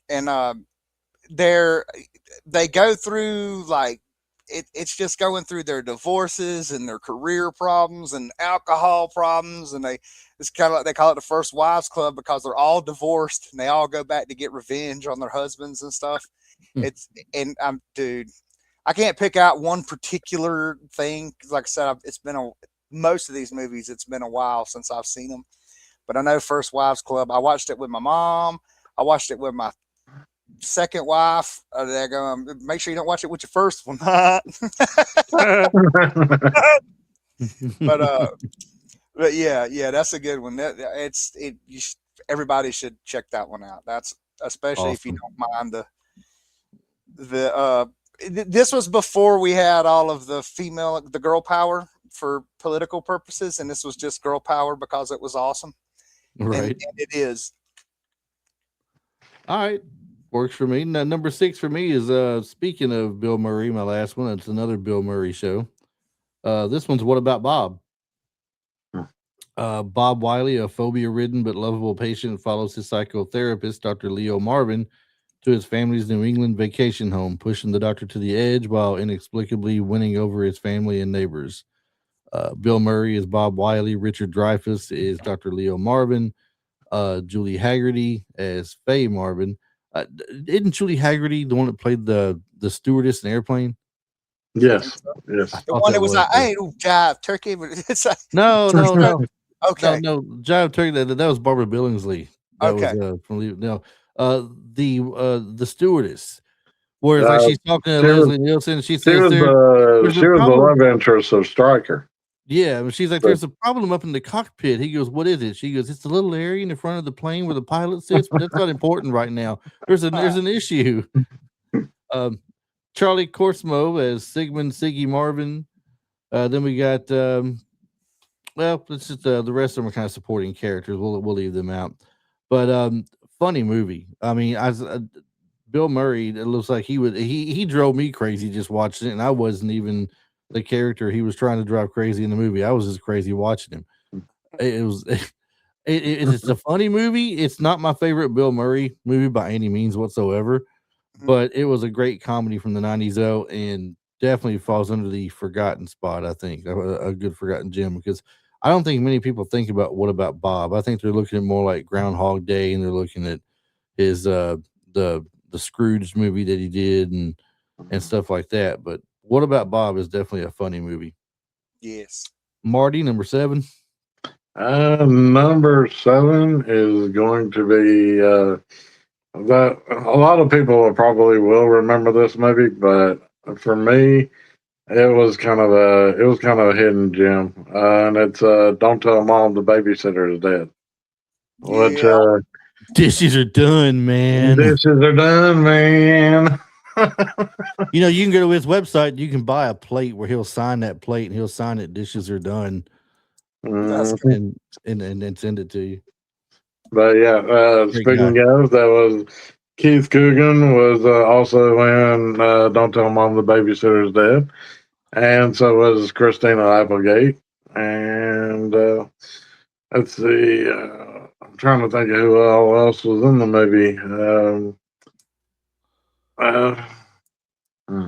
and they go through like. It's just going through their divorces and their career problems and alcohol problems, and it's kind of like they call it the First Wives Club because they're all divorced and they all go back to get revenge on their husbands and stuff. Dude, I can't pick out one particular thing. Like I said, most of these movies. It's been a while since I've seen them, but I know First Wives Club. I watched it with my mom. I watched it with my second wife. They're going, make sure you don't watch it with your first one. But yeah, that's a good one. Everybody should check that one out. That's especially awesome. If you don't mind this was before we had all of the girl power for political purposes, and this was just girl power because it was awesome. Right. And it is. All right. Works for me. Now, number 6 for me is speaking of Bill Murray, my last one. It's another Bill Murray show. This one's What About Bob? Bob Wiley, a phobia-ridden but lovable patient, follows his psychotherapist, Dr. Leo Marvin, to his family's New England vacation home, pushing the doctor to the edge while inexplicably winning over his family and neighbors. Bill Murray is Bob Wiley. Richard Dreyfuss is Dr. Leo Marvin. Julie Haggerty as Faye Marvin. Isn't Julie Haggerty the one that played the stewardess in Airplane? Yes. The one that was like, "Hey, jive turkey." It's like, no. Okay. No, jive turkey. That was Barbara Billingsley. That okay. Was, from the stewardess, where like she's talking to Leslie Nielsen. She says she was the love interest of Stryker. Yeah, she's like, there's a problem up in the cockpit. He goes, what is it? She goes, it's the little area in the front of the plane where the pilot sits, but that's not important right now. There's an issue. Charlie Korsmo as Siggy Marvin. Then we got it's just the rest of them are kind of supporting characters. We'll leave them out. But funny movie. I mean, Bill Murray, it looks like he drove me crazy just watching it, and I wasn't even the character he was trying to drive crazy in the movie. I was just crazy watching him. It's a funny movie. It's not my favorite Bill Murray movie by any means whatsoever, but it was a great comedy from the 90s though, and definitely falls under the forgotten spot. I think a good forgotten gem, because I don't think many people think about What About Bob. I think they're looking at more like Groundhog Day, and they're looking at his the Scrooge movie that he did and stuff like that. But What About Bob is definitely a funny movie. Yes. Marty, number 7. Number 7 is going to be that a lot of people probably will remember this movie, but for me, it was kind of a hidden gem, and it's Don't Tell Mom the Babysitter is Dead. Which dishes are done, man. Dishes are done, man. You can go to his website. You can buy a plate where he'll sign that plate, and he'll sign it. Dishes are done, and send it to you. But yeah, speaking of, that was Keith Coogan was also in Don't Tell Mom the Babysitter's Dead. and so was Christina Applegate. And let's see, I'm trying to think of who all else was in the movie. Uh, hmm.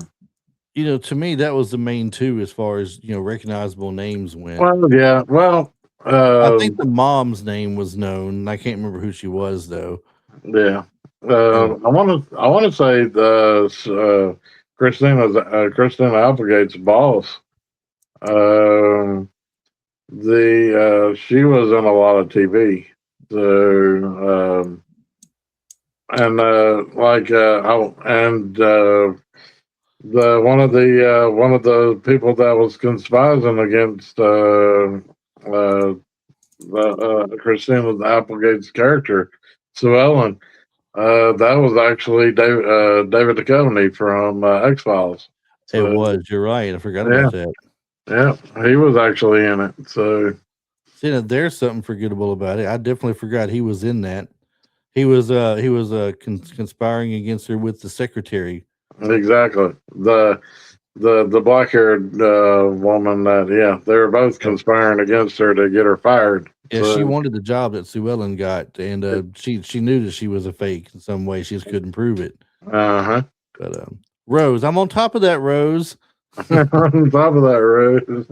To me, that was the main two as far as recognizable names went. Well, yeah, well, I think the mom's name was known. I can't remember who she was though. yeah. And I want to say Christina Applegate's boss. She was in a lot of TV. So and like oh, and the one of the people that was conspiring against Christina Applegate's character, Sue Ellen. That was actually David Duchovny from X Files. it was. You're right. I forgot Yeah. about that. Yeah, he was actually in it. So See, now, there's something forgettable about it. I definitely forgot he was in that. He was conspiring against her with the secretary. exactly, the black haired woman that they were both conspiring against her to get her fired. Yeah, So, she wanted the job that Sue Ellen got, and she knew that she was a fake in some way. She just couldn't prove it. uh-huh. But Rose, I'm on top of that, Rose. On top of that, Rose.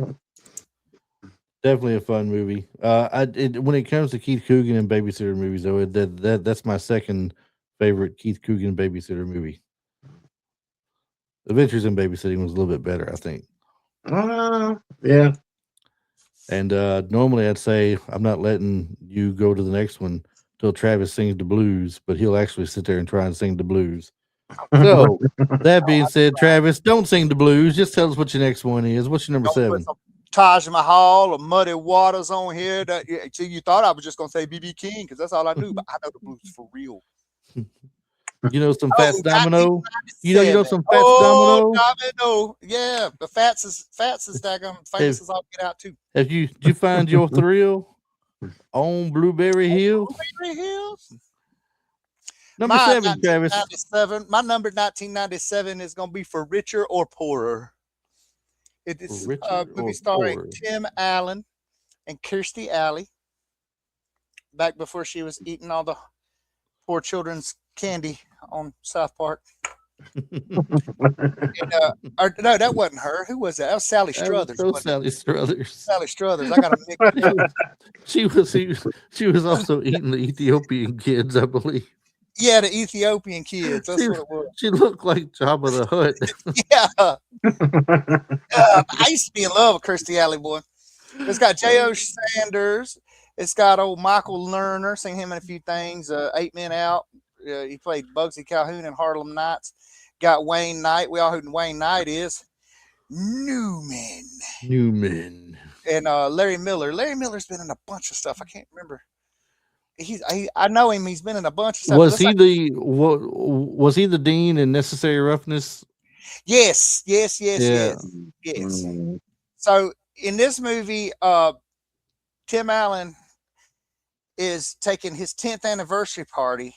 Definitely a fun movie. When it comes to Keith Coogan and babysitter movies, though, that's my second favorite Keith Coogan babysitter movie. Adventures in Babysitting was a little bit better, I think. Yeah. And normally I'd say I'm not letting you go to the next one till Travis sings the blues, but he'll actually sit there and try and sing the blues. So that being said, Travis, don't sing the blues. Just tell us what your next one is. What's your number 7? Taj Mahal or Muddy Waters on here. So you thought I was just gonna say BB King because that's all I knew, but I know the blues for real. You know some Fats Domino. You know some Fats Domino. Yeah, the Fats is daggone famous as all get out too. Did you find your thrill on Blueberry Hill? Blueberry Hills. Number 7, Travis. My number 1997 is gonna be For Richer or Poorer. It is a movie starring Tim Allen and Kirstie Alley. Back before she was eating all the poor children's candy on South Park. And, no, that wasn't her. Who was that? That was Sally Struthers. Sally Struthers. Sally Struthers. I got a mix. She was also eating the Ethiopian kids, I believe. Yeah, the Ethiopian kids. That's what it was. She looked like Jabba the Hutt. Yeah. I used to be in love with Kirstie Alley, boy. It's got J.O. Sanders. It's got old Michael Lerner. Seen him in a few things. 8 Men Out. He played Bugsy Calhoun in Harlem Nights. Got Wayne Knight. We all know who Wayne Knight is. Newman. And Larry Miller. Larry Miller's been in a bunch of stuff. I can't remember. I know him. He's been in a bunch of stuff. Was he the dean in Necessary Roughness? Yes. So in this movie, Tim Allen is taking his 10th anniversary party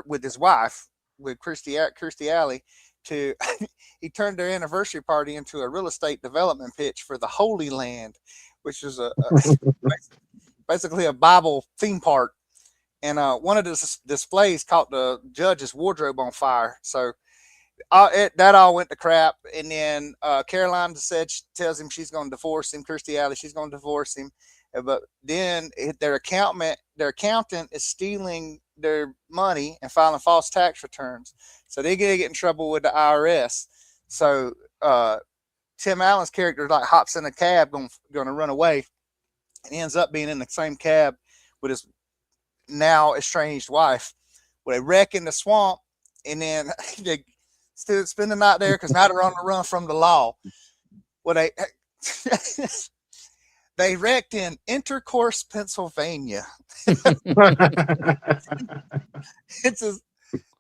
with his wife, with Kirstie Alley, to he turned their anniversary party into a real estate development pitch for the Holy Land, which is basically a Bible theme park. And one of the displays caught the judge's wardrobe on fire. So that all went to crap. And then Caroline tells him she's going to divorce him. Kirstie Alley, she's going to divorce him. But then their accountant is stealing their money and filing false tax returns. So they get in trouble with the IRS. So Tim Allen's character hops in a cab going to run away, and ends up being in the same cab with his now estranged wife. Well, they wreck in the swamp, and then they still spend the night there because now they're on the run from the law. Well, they wrecked in Intercourse, Pennsylvania.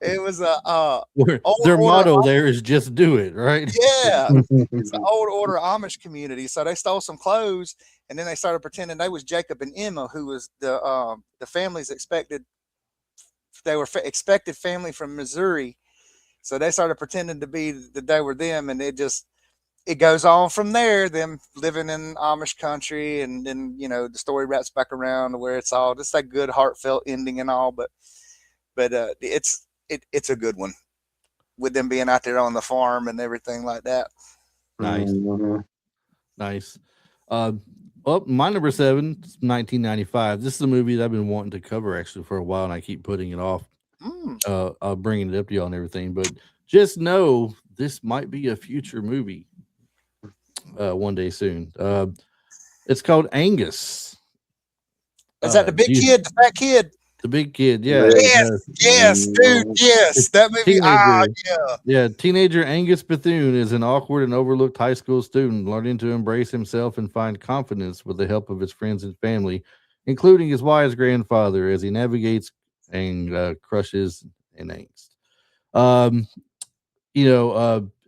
Their motto there is just do it, right? Yeah. It's an old order Amish community. So they stole some clothes, and then they started pretending they was Jacob and Emma, who was the family's expected family from Missouri. So they started pretending to be that they were them, and it goes on from there, them living in Amish country, and then the story wraps back around to where it's all just that good heartfelt ending and all. But it's a good one with them being out there on the farm and everything like that. Nice. Mm-hmm. Nice. Well, my number 7 is 1995. This is a movie that I've been wanting to cover actually for a while, and I keep putting it off. Bringing it up to y'all and everything, but just know this might be a future movie one day soon. It's called Angus. Is that the big kid, the fat kid? The big kid, yeah. Yes, dude, yes. That movie, yeah. Teenager Angus Bethune is an awkward and overlooked high school student learning to embrace himself and find confidence with the help of his friends and family, including his wise grandfather, as he navigates and crushes and angst.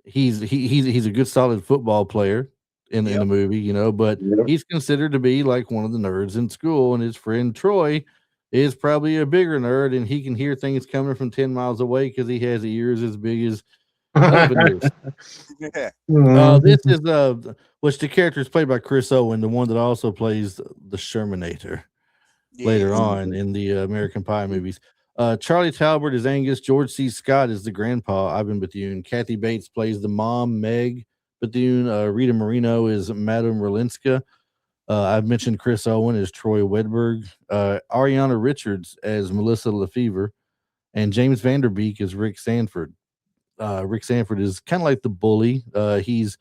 He's a good solid football player in the movie, but he's considered to be like one of the nerds in school, and his friend Troy is probably a bigger nerd, and he can hear things coming from 10 miles away because he has ears as big as elephant ears. This is which the character is played by Chris Owen, the one that also plays the Shermanator later on in the American Pie movies. Charlie Talbot is Angus. George C. Scott is the grandpa, Ivan Bethune. Kathy Bates plays the mom, Meg Bethune. Rita Moreno is Madame Rolinska. I've mentioned Chris Owen as Troy Wedberg. Ariana Richards as Melissa Lefevre. And James Vanderbeek as Rick Sanford. Rick Sanford is kind of like the bully. He's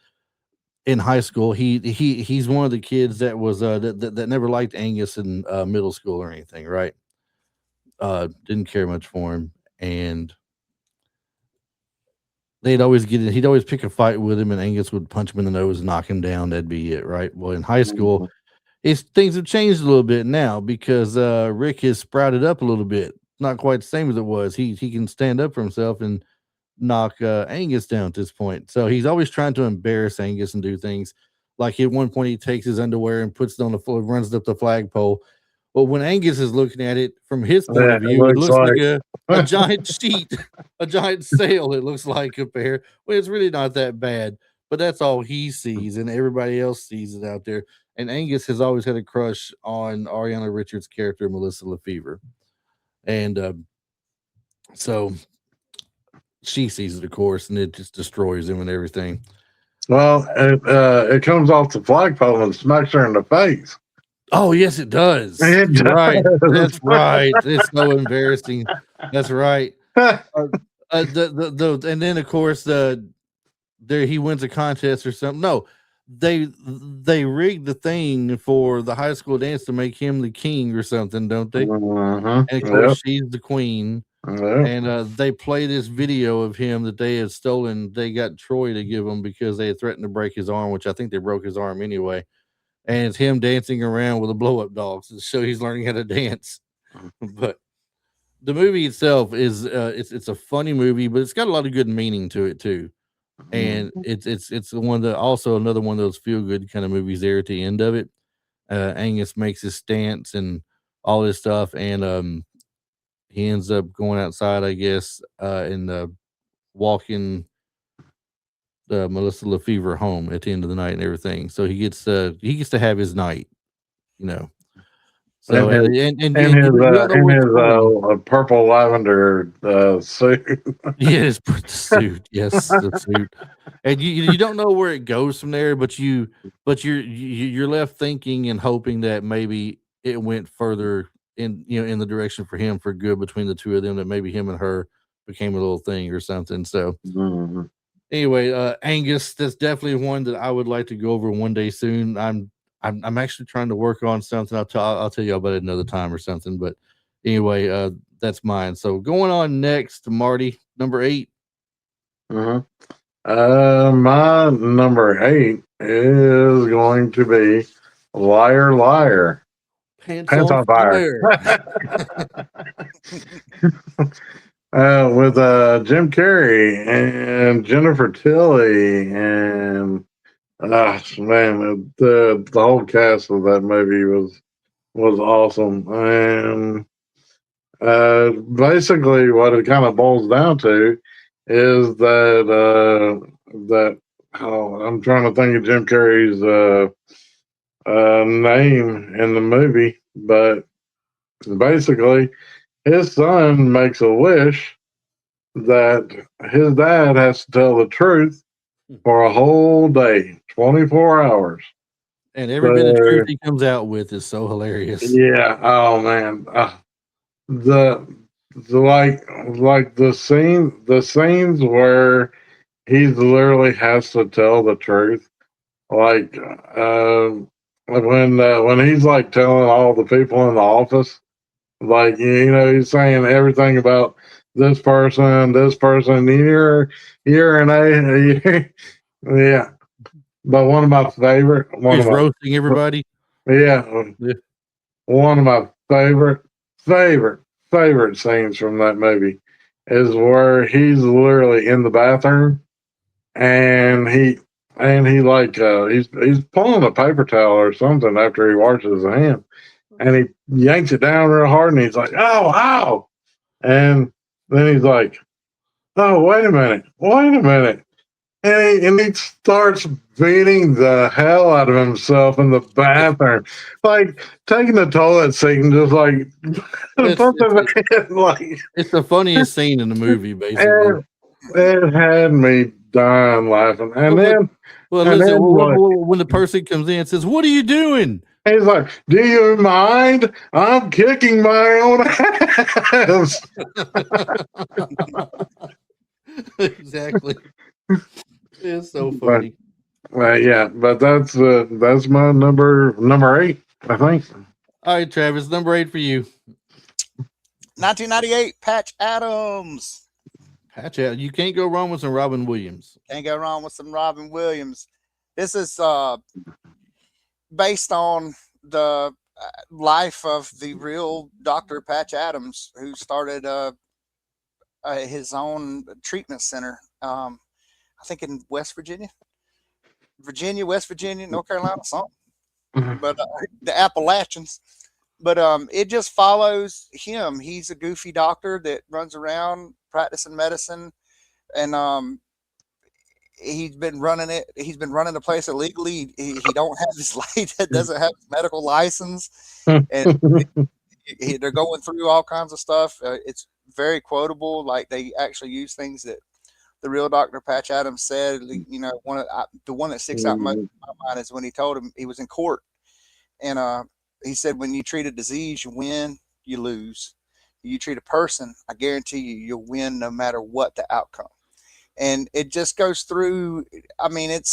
in high school. He's one of the kids that was that never liked Angus in middle school or anything, right? Didn't care much for him, and he'd always pick a fight with him, and Angus would punch him in the nose, knock him down. That'd be it, right? Well, in high school, things have changed a little bit now because Rick has sprouted up a little bit. Not quite the same as it was. He can stand up for himself and knock Angus down at this point. So he's always trying to embarrass Angus and do things. Like at one point, he takes his underwear and puts it on the floor, runs up the flagpole. Well, when Angus is looking at it from his point of view, it looks like a giant sheet, a giant sail. It looks like up there. Well, it's really not that bad, but that's all he sees, and everybody else sees it out there. And Angus has always had a crush on Ariana Richards' character, Melissa Lefevre, and so she sees it, of course, and it just destroys him and everything. Well, it comes off the flagpole and smacks her in the face. Oh, yes, it does. You're right. That's right. It's so embarrassing. That's right. And then of course he wins a contest or something. No, they rigged the thing for the high school dance to make him the king or something, don't they? And of course she's the queen. And they play this video of him that they had stolen. They got Troy to give him because they had threatened to break his arm, which I think they broke his arm anyway. And it's him dancing around with a blow-up dog to show he's learning how to dance. But the movie itself is it's a funny movie, but it's got a lot of good meaning to it too. And it's one that also another one of those feel-good kind of movies there at the end of it. Angus makes his stance and all this stuff, and he ends up going outside, I guess, and walking Melissa Lefevre home at the end of the night and everything. So he gets to have his night, So and his purple lavender suit. Yes, the suit. Yes, the suit. And you don't know where it goes from there, but you're left thinking and hoping that maybe it went further in the direction for him for good between the two of them, that maybe him and her became a little thing or something. So anyway, Angus, that's definitely one that I would like to go over one day soon. I'm actually trying to work on something. I'll tell you about it another time or something. But anyway, that's mine. So going on next, Marty, number 8. My number 8 is going to be Liar Liar. Pants on fire. With Jim Carrey and Jennifer Tilly and man, the whole cast of that movie was awesome. And basically what it kind of boils down to is that oh, I'm trying to think of Jim Carrey's name in the movie, but basically, his son makes a wish that his dad has to tell the truth for a whole day, 24 hours. And every bit of truth he comes out with is so hilarious. Yeah. Oh man. The like the scenes where he literally has to tell the truth, like when he's like telling all the people in the office, like he's saying everything about this person, you're an A. Yeah. But one of my favorite, He's roasting everybody. yeah, one of my favorite scenes from that movie is where he's literally in the bathroom and he like he's pulling a paper towel or something after he washes his hand and he yanks it down real hard and he's like, oh, ow. And then he's like, oh, wait a minute. And he starts beating the hell out of himself in the bathroom, like taking the toilet seat and just like it's the funniest scene in the movie, basically. It had me dying laughing. And when the person comes in and says, "What are you doing?" He's like, do you mind? I'm kicking my own ass. Exactly. It's so funny. But that's my number 8, I think. All right, Travis, number 8 for you. 1998, Patch Adams. Patch Adams. You can't go wrong with some Robin Williams. Can't go wrong with some Robin Williams. This is based on the life of the real Dr. Patch Adams, who started his own treatment center. I think in West Virginia, West Virginia, North Carolina, something. But the Appalachians. But it just follows him. He's a goofy doctor that runs around practicing medicine, and he's been running it. He's been running the place illegally. He don't have his doesn't have his medical license, and they're going through all kinds of stuff. It's very quotable. Like they actually use things that the real Dr. Patch Adams said. The one that sticks out in my mind is when he told him he was in court, and he said, when you treat a disease, you win, you lose. You treat a person, I guarantee you'll win no matter what the outcome. And it just goes through. I mean, it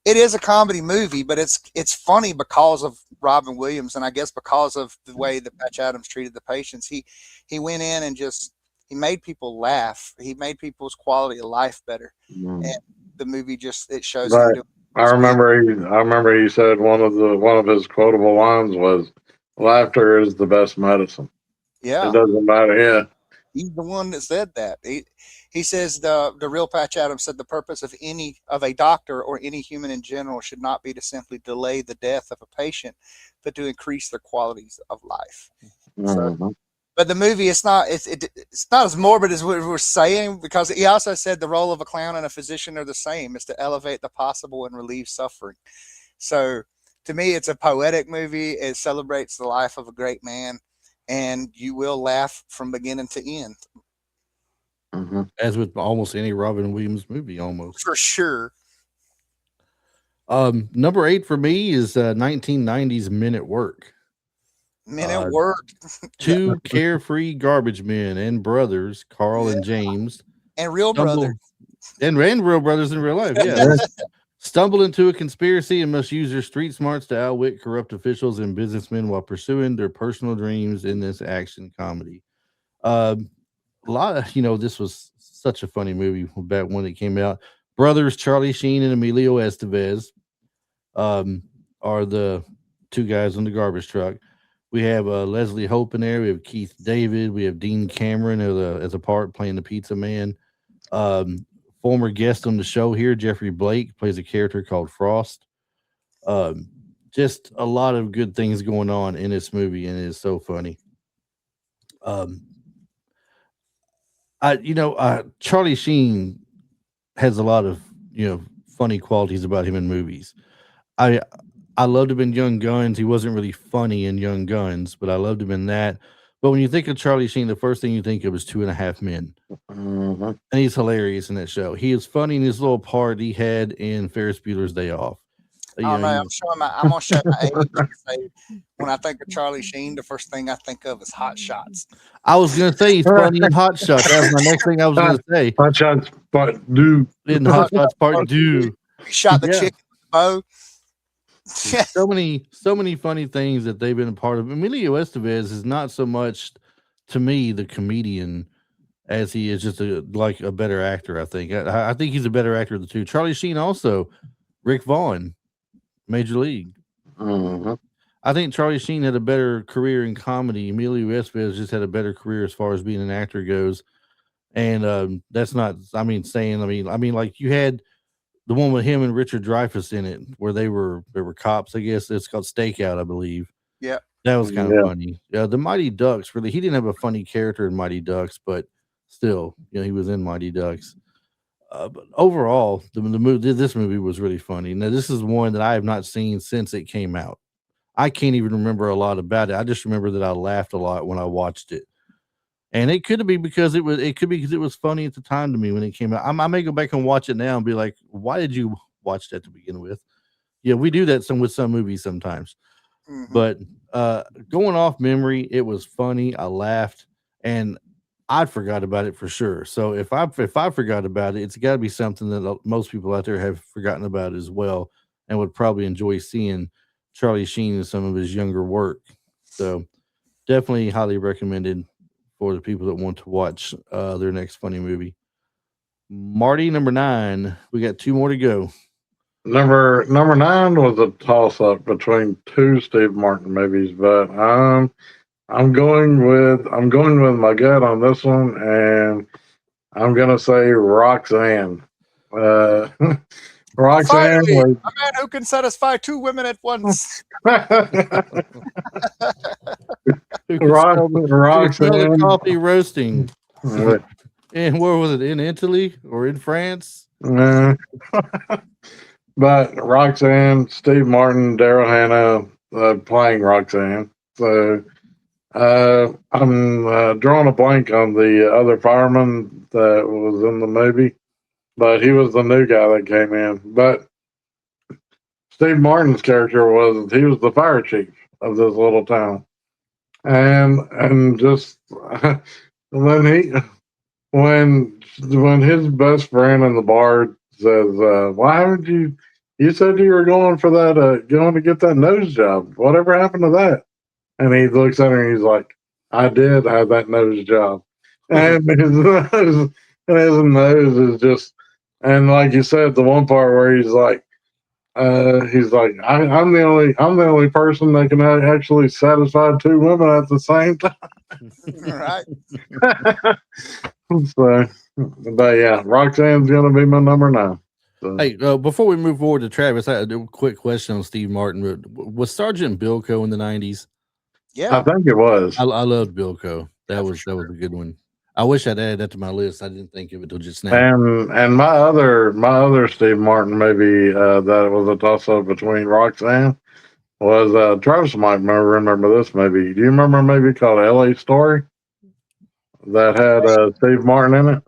is a comedy movie, but it's funny because of Robin Williams, and I guess because of the way that Patch Adams treated the patients. He went in and he made people laugh. He made people's quality of life better. And the movie it shows him doing. I remember he said one of his quotable lines was, "Laughter is the best medicine." Yeah, it doesn't matter. Yeah, he's the one that said that. He says the real Patch Adams said the purpose of a doctor or any human in general should not be to simply delay the death of a patient, but to increase their qualities of life. So, but the movie, it's not as morbid as what we're saying, because he also said the role of a clown and a physician are the same, is to elevate the possible and relieve suffering. So to me, it's a poetic movie. It celebrates the life of a great man, and you will laugh from beginning to end. As with almost any Robin Williams movie, almost. For sure. Number 8 for me is 1990s Men at Work. Men at Work. Two carefree garbage men and brothers, Carl and James. And real brothers. And real brothers in real life, yeah. Stumble into a conspiracy and must use their street smarts to outwit corrupt officials and businessmen while pursuing their personal dreams in this action comedy. A lot of, this was such a funny movie back when it came out. Brothers Charlie Sheen and Emilio Estevez are the two guys on the garbage truck. We have Leslie Hope in there. We have Keith David. We have Dean Cameron as a part playing the pizza man. Former guest on the show here, Jeffrey Blake, plays a character called Frost. Just a lot of good things going on in this movie, and it is so funny. Charlie Sheen has a lot of funny qualities about him in movies. I I loved him in Young Guns. He wasn't really funny in Young Guns, but I loved him in that. But when you think of Charlie Sheen, the first thing you think of is Two and a Half Men. Mhm. And he's hilarious in that show. He is funny in his little part he had in Ferris Bueller's Day Off. I don't know. I'm gonna show my age and say when I think of Charlie Sheen, the first thing I think of is Hot Shots. I was gonna say he's funny in Hot Shots. That was my next thing I was gonna say. Hot Shots Part Do. In Hot Shots Part 2. Shot the Yeah. chicken with the bow. So many funny things that they've been a part of. Emilio Estevez is not so much to me the comedian as he is just a better actor. I think he's a better actor of the two. Charlie Sheen also, Rick Vaughn, Major League. Mhm. I think Charlie Sheen had a better career in comedy. Emilio Estevez just had a better career as far as being an actor goes. And that's not, I mean, like you had the one with him and Richard Dreyfuss in it, where they were cops. I guess it's called Stakeout, I believe. Yeah, That was kind of Yeah. funny. The Mighty Ducks, really, he didn't have a funny character in Mighty Ducks, but still, he was in Mighty Ducks. But overall, this movie was really funny. Now, this is one that I have not seen since it came out. I can't even remember a lot about it. I just remember that I laughed a lot when I watched it. And it could be because it was funny at the time to me when it came out. I may go back and watch it now and be like, why did you watch that to begin with? Yeah, we do that with some movies sometimes. Mhm. But going off memory, it was funny. I laughed, and I forgot about it for sure. So if I forgot about it, it's got to be something that most people out there have forgotten about as well, and would probably enjoy seeing Charlie Sheen in some of his younger work. So definitely highly recommended for the people that want to watch their next funny movie. Marty, number 9. We got 2 more to go. Number 9 was a toss up between 2 Steve Martin movies, but I'm going with my gut on this one, and I'm gonna say Roxanne. Roxanne Finally, was a man who can satisfy 2 women at once. Who could smell the Roxanne. coffee roasting? Uh, And where was it? In Italy or in France? but Roxanne, Steve Martin, Daryl Hannah playing Roxanne. So I'm drawing a blank on the other fireman that was in the movie, but he was the new guy that came in. But Steve Martin's character was the fire chief of this little town, and just when he when his best friend in the bar says, "Why haven't you? You said you were going for that, going to get that nose job. Whatever happened to that?" And he looks at her and he's like, "I did have that nose job," and his nose is just, and like you said, the one part where he's like, I'm the only person that can actually satisfy 2 women at the same time. Right. So, but yeah, Roxanne's gonna be my number 9. So, Hey, before we move forward to Travis, I had a quick question on Steve Martin. Was Sergeant Bilko in the 90s? Yeah. I think it was. I loved Bilko. That was a good one. I wish I'd added that to my list. I didn't think of it until just now. And my other Steve Martin movie that was a toss up between Roxanne was Travis might remember this movie. Do you remember a movie called L.A. Story that had Steve Martin in it?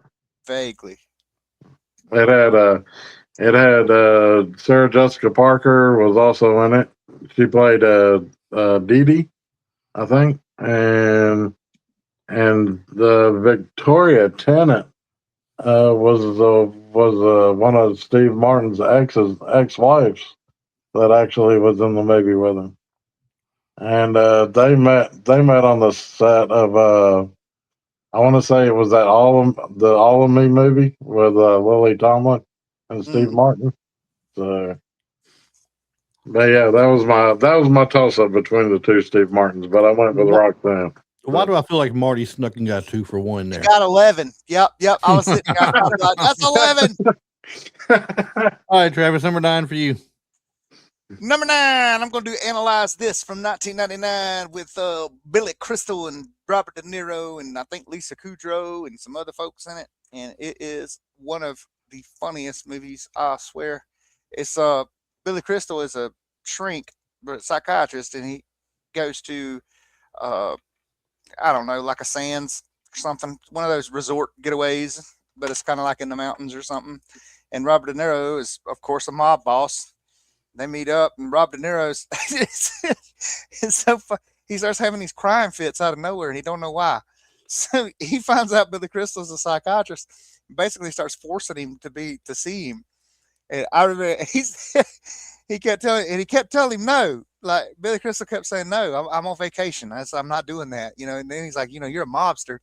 Vaguely. It had Sarah Jessica Parker was also in it. She played Dee Dee, I think, and the Victoria Tennant was one of Steve Martin's ex-wives that actually was in the movie with him, and they met on the set of I want to say it was that All of Me movie with Lily Tomlin and Steve Martin. So, but yeah, that was my toss up between the 2 Steve Martins, but I went with Roxanne. Why do I feel like Marty snuck and got 2 for 1 there? Got 11. Yep. I was sitting there. I thought, that's 11. All right, Travis, number 9 for you. Number 9, I'm going to analyze this from 1999 with Billy Crystal and Robert De Niro and I think Lisa Kudrow and some other folks in it. And it is one of the funniest movies, I swear. It's Billy Crystal is a shrink, but psychiatrist, and he goes to I don't know, like a Sands or something, one of those resort getaways, but it's kind of like in the mountains or something. And Robert De Niro is, of course, a mob boss. They meet up, and Rob De Niro's it's so fun. He starts having these crying fits out of nowhere, and he don't know why. So he finds out Billy Crystal's a psychiatrist, and basically starts forcing him to see him. And I remember he kept telling him no. Like Billy Crystal kept saying no. I'm on vacation. I'm not doing that. And then he's like, you're a mobster.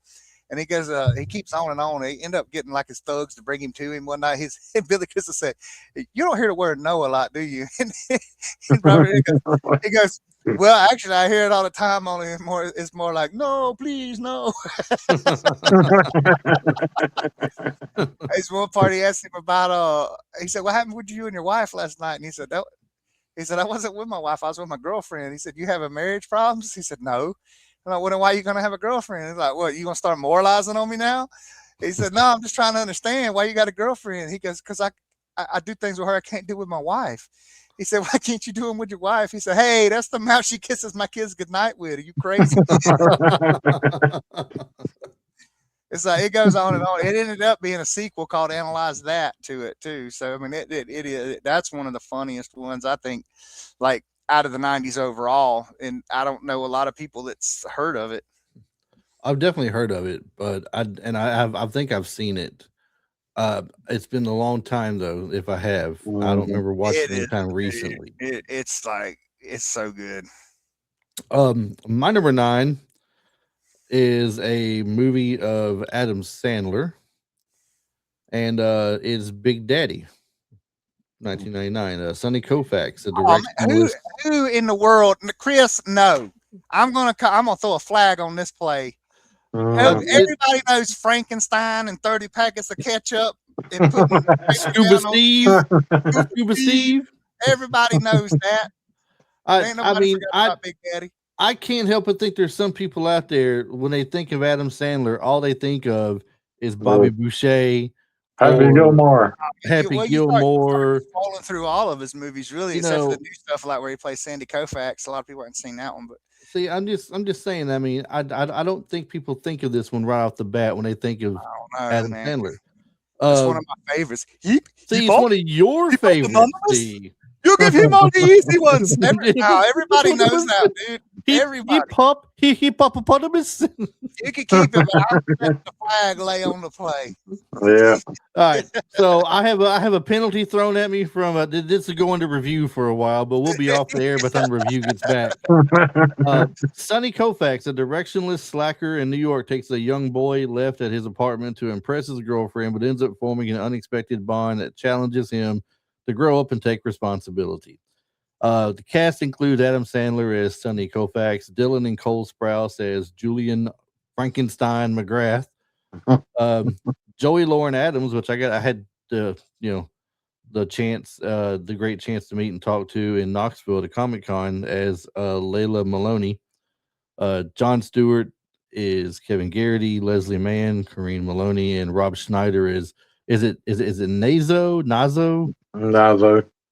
And he goes, he keeps on and on. He end up getting like his thugs to bring him to him one night. And Billy Crystal said, "You don't hear the word no a lot, do you?" And Robert, he goes, "Well, actually, I hear it all the time. Only it's more like, no, please, no." There's one part he asked him about. He said, "What happened with you and your wife last night?" And he said, "I wasn't with my wife. I was with my girlfriend." He said, "You having marriage problems?" He said, "No." I'm like, "Well, then why are you going to have a girlfriend?" He's like, "What, you going to start moralizing on me now?" He said, "No, I'm just trying to understand why you got a girlfriend." He goes, "Because I do things with her I can't do with my wife." He said, "Why can't you do them with your wife?" He said, "Hey, that's the mouth she kisses my kids goodnight with. Are you crazy?" It's like it goes on and on. It ended up being a sequel called Analyze That to it too. So I mean, that's one of the funniest ones I think, like out of the '90s overall. And I don't know a lot of people that's heard of it. I've definitely heard of it, but I think I've seen it. It's been a long time though. If I have, I don't remember watching it anytime recently. It's like it's so good. My number 9 is a movie of Adam Sandler, and it's Big Daddy, 1999. Sonny Koufax, the director. Who in the world, Chris? No, I'm gonna throw a flag on this play. Everybody knows Frankenstein and 30 packets of ketchup and Scuba Steve. Everybody knows that. Big Daddy. I can't help but think there's some people out there when they think of Adam Sandler, all they think of is Bobby Boucher, Happy Gilmore. Happy Gilmore. Falling through all of his movies, really, except for the new stuff like where he plays Sandy Koufax. A lot of people haven't seen that one, but see, I'm just saying. I mean, I don't think people think of this one right off the bat when they think of Adam Sandler. That's one of my favorites. It's one of your favorites. You give him all the easy ones. Everybody knows that, dude. Everybody. He hippopotamus. You can keep it, but I'll let the flag lay on the play. Yeah. All right. So I have a penalty thrown at me from this is going to review for a while, but we'll be off the air by the time review gets back. Sonny Koufax, a directionless slacker in New York, takes a young boy left at his apartment to impress his girlfriend, but ends up forming an unexpected bond that challenges him to grow up and take responsibility. The cast includes Adam Sandler as Sonny Koufax, Dylan and Cole Sprouse as Julian Frankenstein McGrath, Joey Lauren Adams, which I had the great chance to meet and talk to in Knoxville at Comic-Con as Layla Maloney. Jon Stewart is Kevin Garrity, Leslie Mann, Corinne Maloney, and Rob Schneider is it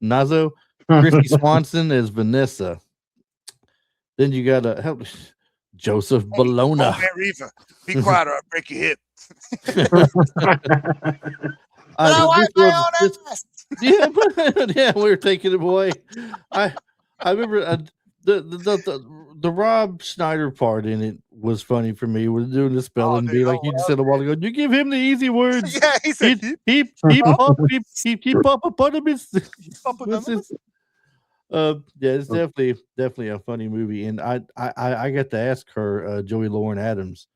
Nazo? Christy Swanson as Vanessa. Then you got Joseph Bologna. Be quiet or I'll break your hip. Yeah, we were taking it away. I remember the Rob Schneider part in it was funny for me. We're doing the spelling bee like you just said a while ago. You give him the easy words. Yeah, he said keep up a buttermint. Yeah, it's definitely a funny movie, and I got to ask her, Joey Lauren Adams,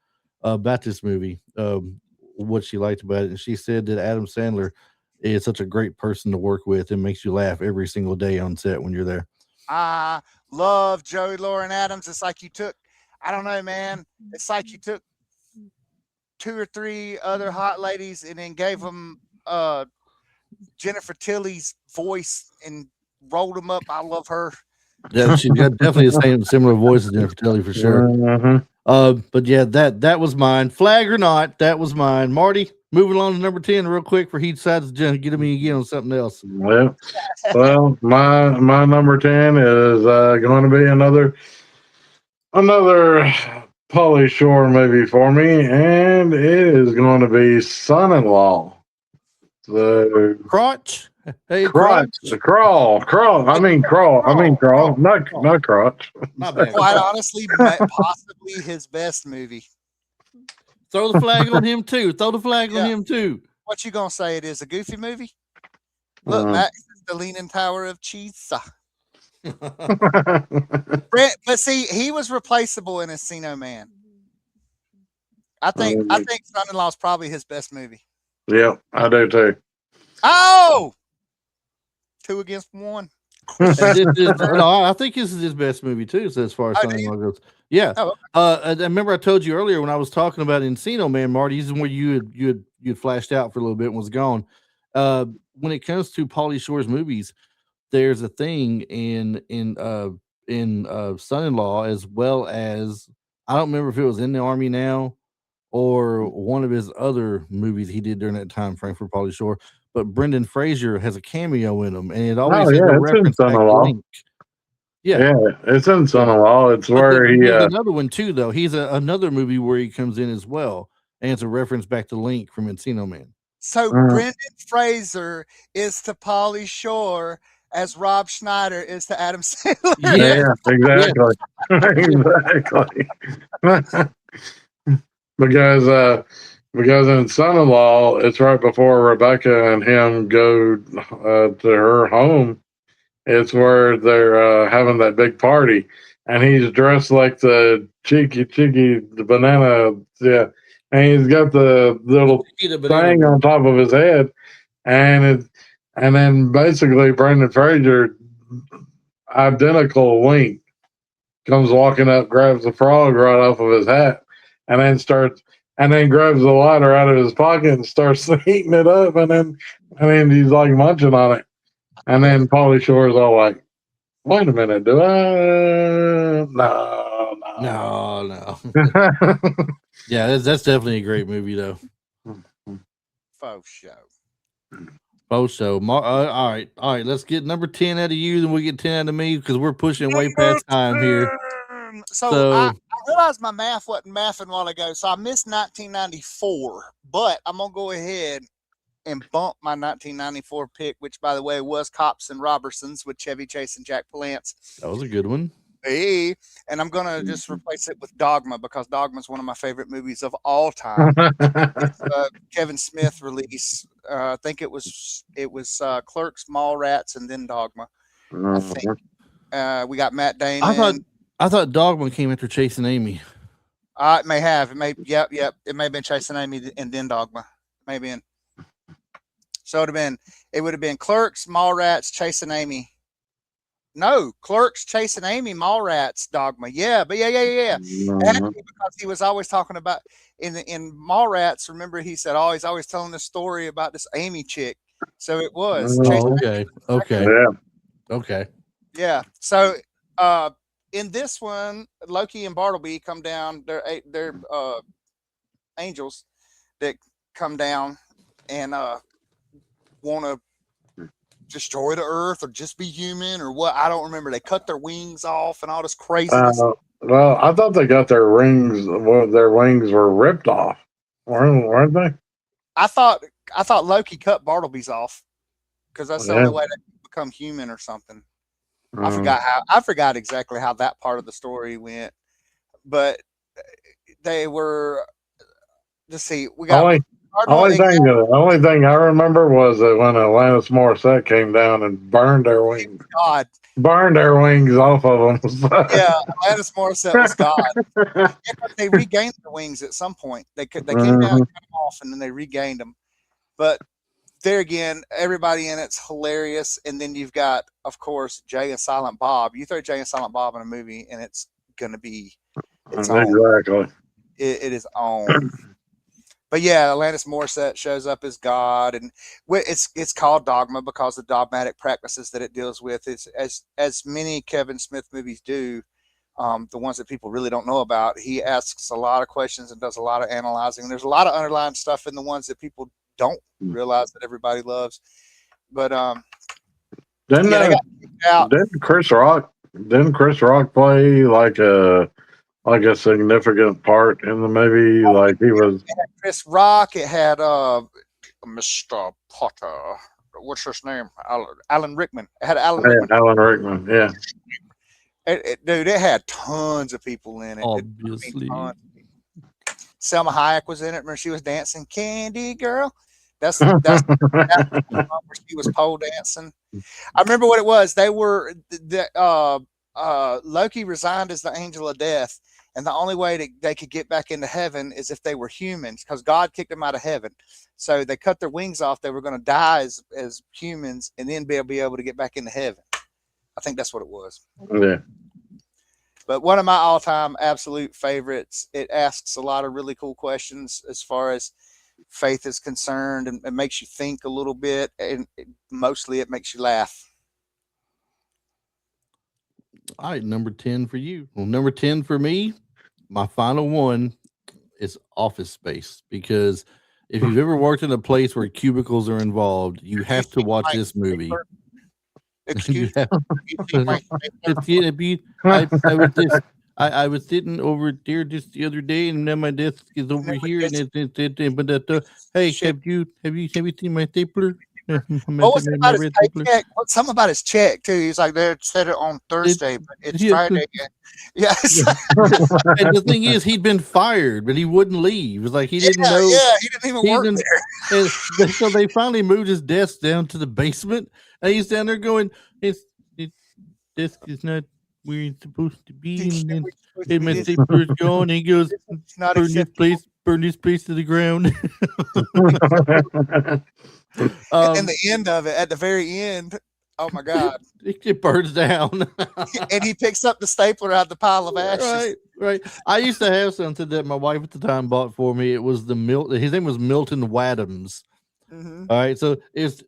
about this movie, what she liked about it, and she said that Adam Sandler is such a great person to work with and makes you laugh every single day on set when you're there. I love Joey Lauren Adams. It's like you took, I don't know, man. It's like you took 2 or 3 other hot ladies and then gave them Jennifer Tilly's voice and rolled them up. I love her. Yeah, she got definitely the similar voice as Jennifer Tilly for sure. Mm-hmm. But yeah, that was mine. Flag or not, that was mine. Marty, moving along to number 10 real quick for he decides to get me again on something else. Yeah. Well, my number 10 is going to be another Pauly Shore movie for me, and it is going to be Son-in-Law. The Crotch. Hey, Crotch, crawl. I mean crawl. Not crotch. My bad. Quite honestly, possibly his best movie. Throw the flag on him too. Yeah. him too. What you gonna say? It is a goofy movie? Look, Max is the Leaning Tower of Cheese. But see, he was replaceable in Encino Man. I think Son-in-Law is probably his best movie. Yeah, I do too. Oh, 2 against 1. I think this is his best movie too. So as far as Son-in-Law goes, yeah. Oh, I remember I told you earlier when I was talking about Encino Man, Marty. This is where you had flashed out for a little bit and was gone. When it comes to Pauly Shore's movies, there's a thing in Son-in-Law, as well as I don't remember if it was In the Army Now or one of his other movies he did during that time frame for Pauly Shore. But Brendan Fraser has a cameo in them, and it always has a reference back to Link. Yeah, it's in Son-in-Law. It's where he there's another one too, though. He's another movie where he comes in as well, and it's a reference back to Link from Encino Man. So Brendan Fraser is to Pauly Shore as Rob Schneider is to Adam Sandler. Yeah, exactly. Because in Son-in-Law, it's right before Rebecca and him go to her home. It's where they're having that big party, and he's dressed like the cheeky, the banana. Yeah, and he's got the little thing on top of his head, and then basically Brendan Fraser, identical Link, comes walking up, grabs the frog right off of his hat, and then grabs the lighter out of his pocket and starts heating it up, and then he's like munching on it. And then Pauly Shore is all like, wait a minute, do I? No. Yeah, that's definitely a great movie, though. Faux show. All right. Let's get number 10 out of you, then we get 10 out of me because we're pushing way past time here. So I realized my math wasn't mathing a while ago, so I missed 1994. But I'm gonna go ahead and bump my 1994 pick, which, by the way, was Cops and Robertsons with Chevy Chase and Jack Palance. That was a good one. Hey, and I'm gonna just replace it with Dogma because Dogma is one of my favorite movies of all time. It's a Kevin Smith release. I think it was Clerks, Mallrats, and then Dogma. I think we got Matt Damon. I thought Dogma came after Chasing Amy. It may have. It may. Yep. It may have been Chasing Amy and then Dogma. Maybe. So it would have been Clerks, Mallrats, Chasing Amy. No, Clerks, Chasing Amy, Mallrats, Dogma. Yeah, but yeah. Actually, because he was always talking about in Mallrats. Remember, he said, "Oh, he's always telling the story about this Amy chick." So it was. Okay. Yeah. So, in this one, Loki and Bartleby come down. They're angels that come down and want to destroy the earth or just be human or what. I don't remember. They cut their wings off and all this craziness. Well, I thought they got their rings. Their wings were ripped off, weren't they? I thought Loki cut Bartleby's off because that's the only way they can become human or something. I forgot exactly how that part of the story went, but they were. Let's see. We got. The only thing I remember was that when Alanis Morissette came down and burned their wings. God. Burned their wings off of them. Yeah, Alanis Morissette was God. They regained their wings at some point. They came down and cut them off, and then they regained them. But there again, everybody in it's hilarious. And then you've got, of course, Jay and Silent Bob. You throw Jay and Silent Bob in a movie, and it's gonna be exactly. It is on. But yeah, Alanis Morissette shows up as God, and it's called Dogma because the dogmatic practices that it deals with is as many Kevin Smith movies do. the ones that people really don't know about. He asks a lot of questions and does a lot of analyzing. There's a lot of underlying stuff in the ones that people don't realize that everybody loves. But Didn't yeah, they got kicked out. Didn't Chris Rock play like a significant part in the movie? Like he was. It had Chris Rock. It had Mr. Potter. What's his name? Alan Rickman. It had Alan Rickman. Alan Rickman, yeah. Dude, it had tons of people in it. Obviously. Selma Hayek was in it. Remember, she was dancing Candy Girl. That's where she was pole dancing. I remember what it was. They were Loki resigned as the angel of death, and the only way that they could get back into heaven is if they were humans, because God kicked them out of heaven. So they cut their wings off. They were going to die as humans, and then be able to get back into heaven. I think that's what it was. Yeah. But one of my all-time absolute favorites. It asks a lot of really cool questions as far as faith is concerned, and makes you think a little bit, and mostly it makes you laugh. All right, number 10 for you. Well, number 10 for me, my final one is Office Space, because if you've ever worked in a place where cubicles are involved, you have to watch this movie. Excuse me. I was sitting over there just the other day, and then my desk is over here. And hey, have you seen my stapler? What's about his paycheck? Something about his check too. He's like, they said it on Thursday, but it's Friday. Yeah. And the thing is, he'd been fired, but he wouldn't leave. It was like he didn't know. Yeah, he didn't even work there. And so they finally moved his desk down to the basement, and he's down there going, "This desk is not where it's supposed to be." And then my stapler's gone. And he goes, "Burn this place to the ground." And the end of it, at the very end, oh my God, it burns down. And he picks up the stapler out of the pile of ashes. Right. I used to have something that my wife at the time bought for me. It was his name was Milton Wadhams. Mm-hmm. All right, so it's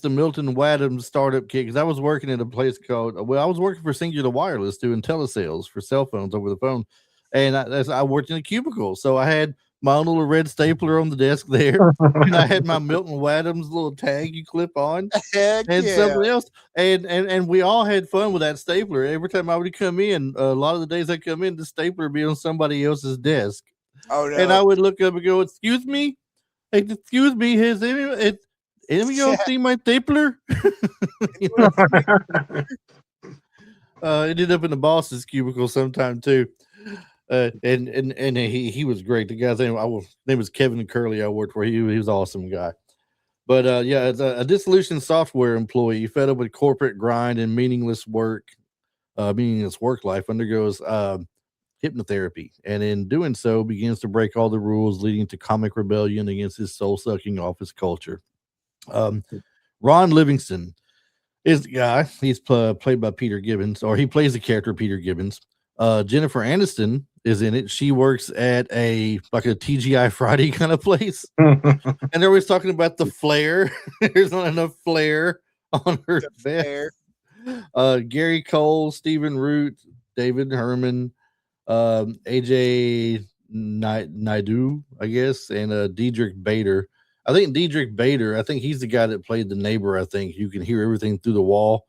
the Milton Wadhams startup kit, because I was working at a place called, I was working for Singular Wireless doing telesales for cell phones over the phone, and I worked in a cubicle, so I had my own little red stapler on the desk there, and I had my Milton Wadhams little tag you clip on, and something else, and we all had fun with that stapler. Every time I would come in, a lot of the days I come in, the stapler would be on somebody else's desk. Oh no! And I would look up and go, "Excuse me, has anyone else seen my stapler?" It ended up in the boss's cubicle sometime too. And he was great. The guy's name was Kevin Curley. I worked for. He was an awesome guy. But as a dissolution software employee, fed up with corporate grind and meaningless work life, undergoes hypnotherapy, and in doing so begins to break all the rules, leading to comic rebellion against his soul-sucking office culture. Ron Livingston is the guy. He's played by Peter Gibbons, or he plays the character Peter Gibbons. Jennifer Aniston is in it. She works at a TGI Friday kind of place, and they're always talking about the flare. There's not enough flare on her face. Gary Cole, Stephen Root, David Herman, AJ Naidu, I guess, and Diedrich Bader. I think he's the guy that played the neighbor. I think you can hear everything through the wall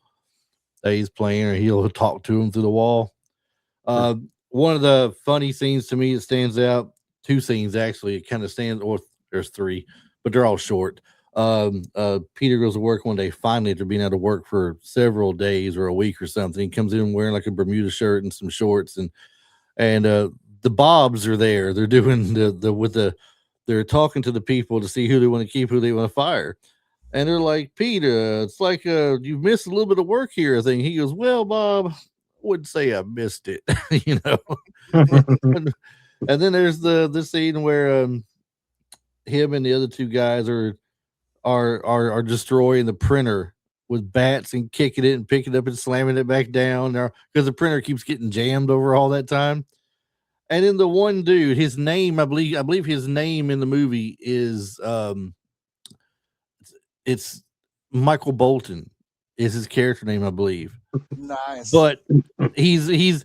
that he's playing, or he'll talk to him through the wall. One of the funny scenes to me that stands out, two scenes actually, it kind of stands, or there's three, but they're all short. Peter goes to work one day, finally, after being out of work for several days or a week or something. He comes in wearing like a Bermuda shirt and some shorts, and the Bobs are there. They're doing they're talking to the people to see who they want to keep, who they want to fire. And they're like, Peter, it's like you've missed a little bit of work here, I think. He goes, well, Bob, wouldn't say I missed it, you know. And then there's the scene where him and the other two guys are destroying the printer with bats and kicking it and picking it up and slamming it back down there, because the printer keeps getting jammed over all that time. And then the one dude, his name, I believe his name in the movie is it's Michael Bolton is his character name, I believe. Nice. But he's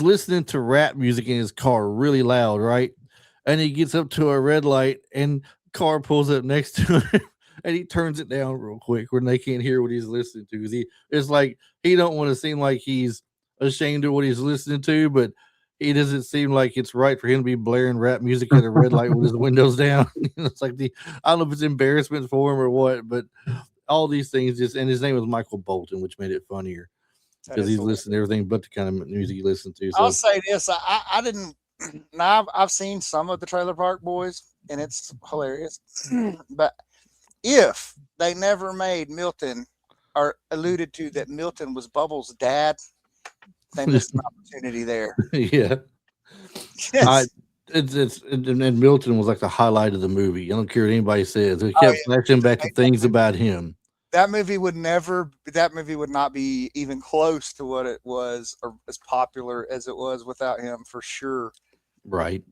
listening to rap music in his car really loud, right? And he gets up to a red light, and car pulls up next to him, and he turns it down real quick when they can't hear what he's listening to. Because it's like he don't want to seem like he's ashamed of what he's listening to, but he doesn't seem like it's right for him to be blaring rap music at a red light with his windows down. It's like I don't know if it's embarrassment for him or what, but all these things and his name was Michael Bolton, which made it funnier because he's listening to everything but the kind of music he listens to. So. I'll say this: I didn't. Now I've seen some of the Trailer Park Boys, and it's hilarious. But if they never made Milton or alluded to that Milton was Bubbles' dad, they missed an opportunity there. Yeah. Yes. And Milton was like the highlight of the movie. I don't care what anybody says. They kept flashing back to things about him. That movie would not be even close to what it was or as popular as it was without him, for sure. Right.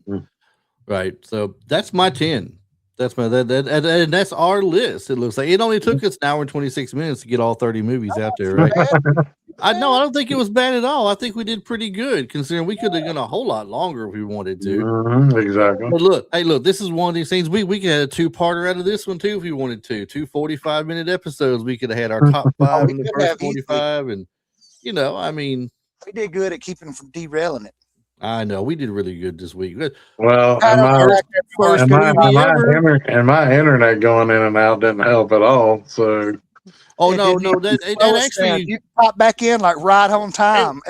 Right. So that's my 10. That's and that's our list. It looks like it only took us an hour and 26 minutes to get all 30 movies out there, right? I don't think it was bad at all. I think we did pretty good considering we could have gone a whole lot longer if we wanted to. Exactly. But look, this is one of these things. We could have a 2-parter out of this one too if we wanted to. 2 45-minute episodes. We could have had our top 5 in the first 45, and I mean, we did good at keeping from derailing it. I know we did really good this week. Well, my internet going in and out didn't help at all. So, that actually you pop back in like right on time.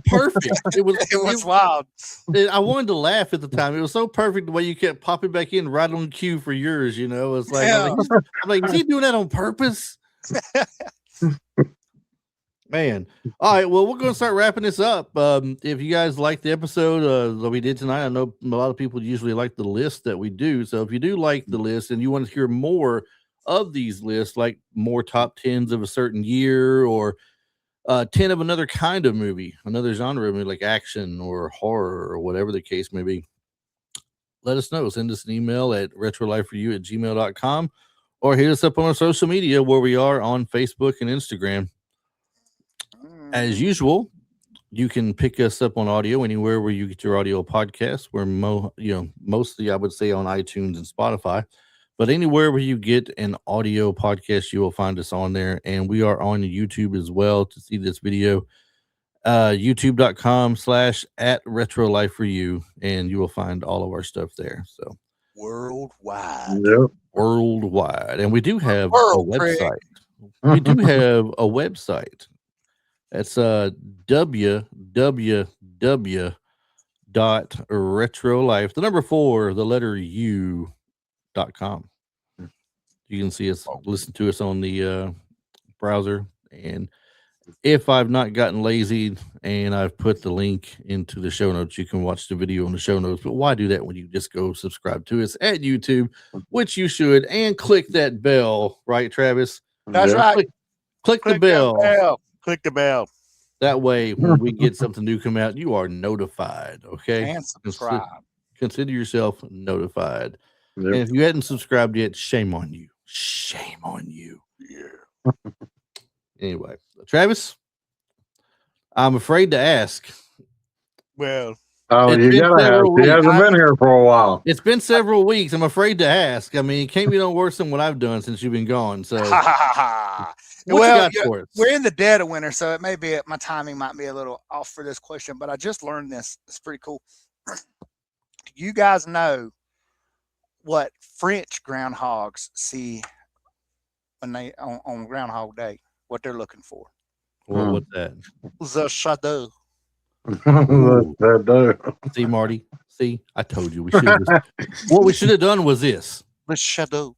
Perfect. It was wild. I wanted to laugh at the time. It was so perfect the way you kept popping back in right on cue for yours. It's like I'm like, is he doing that on purpose? Man. All right. Well, we're going to start wrapping this up. If you guys like the episode that we did tonight, I know a lot of people usually like the list that we do. So if you do like the list and you want to hear more of these lists, like more top 10s of a certain year or 10 of another kind of movie, another genre of movie like action or horror or whatever the case may be, let us know. Send us an email at retroliferyou@gmail.com or hit us up on our social media where we are on Facebook and Instagram. As usual, you can pick us up on audio anywhere where you get your audio podcasts. We're mostly, I would say, on iTunes and Spotify, but anywhere where you get an audio podcast, you will find us on there. And we are on YouTube as well to see this video. youtube.com/@retroliferyou, and you will find all of our stuff there. So worldwide. Yep. Worldwide. And we do have a website. We do have a website. It's www.retrolife, the number 4, the letter U.com. You can see us, listen to us on the browser. And if I've not gotten lazy and I've put the link into the show notes, you can watch the video in the show notes. But why do that when you just go subscribe to us at YouTube, which you should, and click that bell, right, Travis? That's right. Click the bell. Click the bell. That way, when we get something new come out, you are notified. Okay, and subscribe. Consider yourself notified. Yep. And if you hadn't subscribed yet, shame on you. Shame on you. Yeah. Anyway, Travis, I'm afraid to ask. Well, you gotta have. He hasn't been here for a while. It's been several weeks. I'm afraid to ask. I mean, it can't be no worse than what I've done since you've been gone. So. What you got for us? We're in the dead of winter, so it may be my timing might be a little off for this question, but I just learned this. It's pretty cool. Do you guys know what French groundhogs see when they on Groundhog Day? What they're looking for? Well, what's that? The shadow. See, Marty. See, I told you we should. What we should have done was this. The shadow.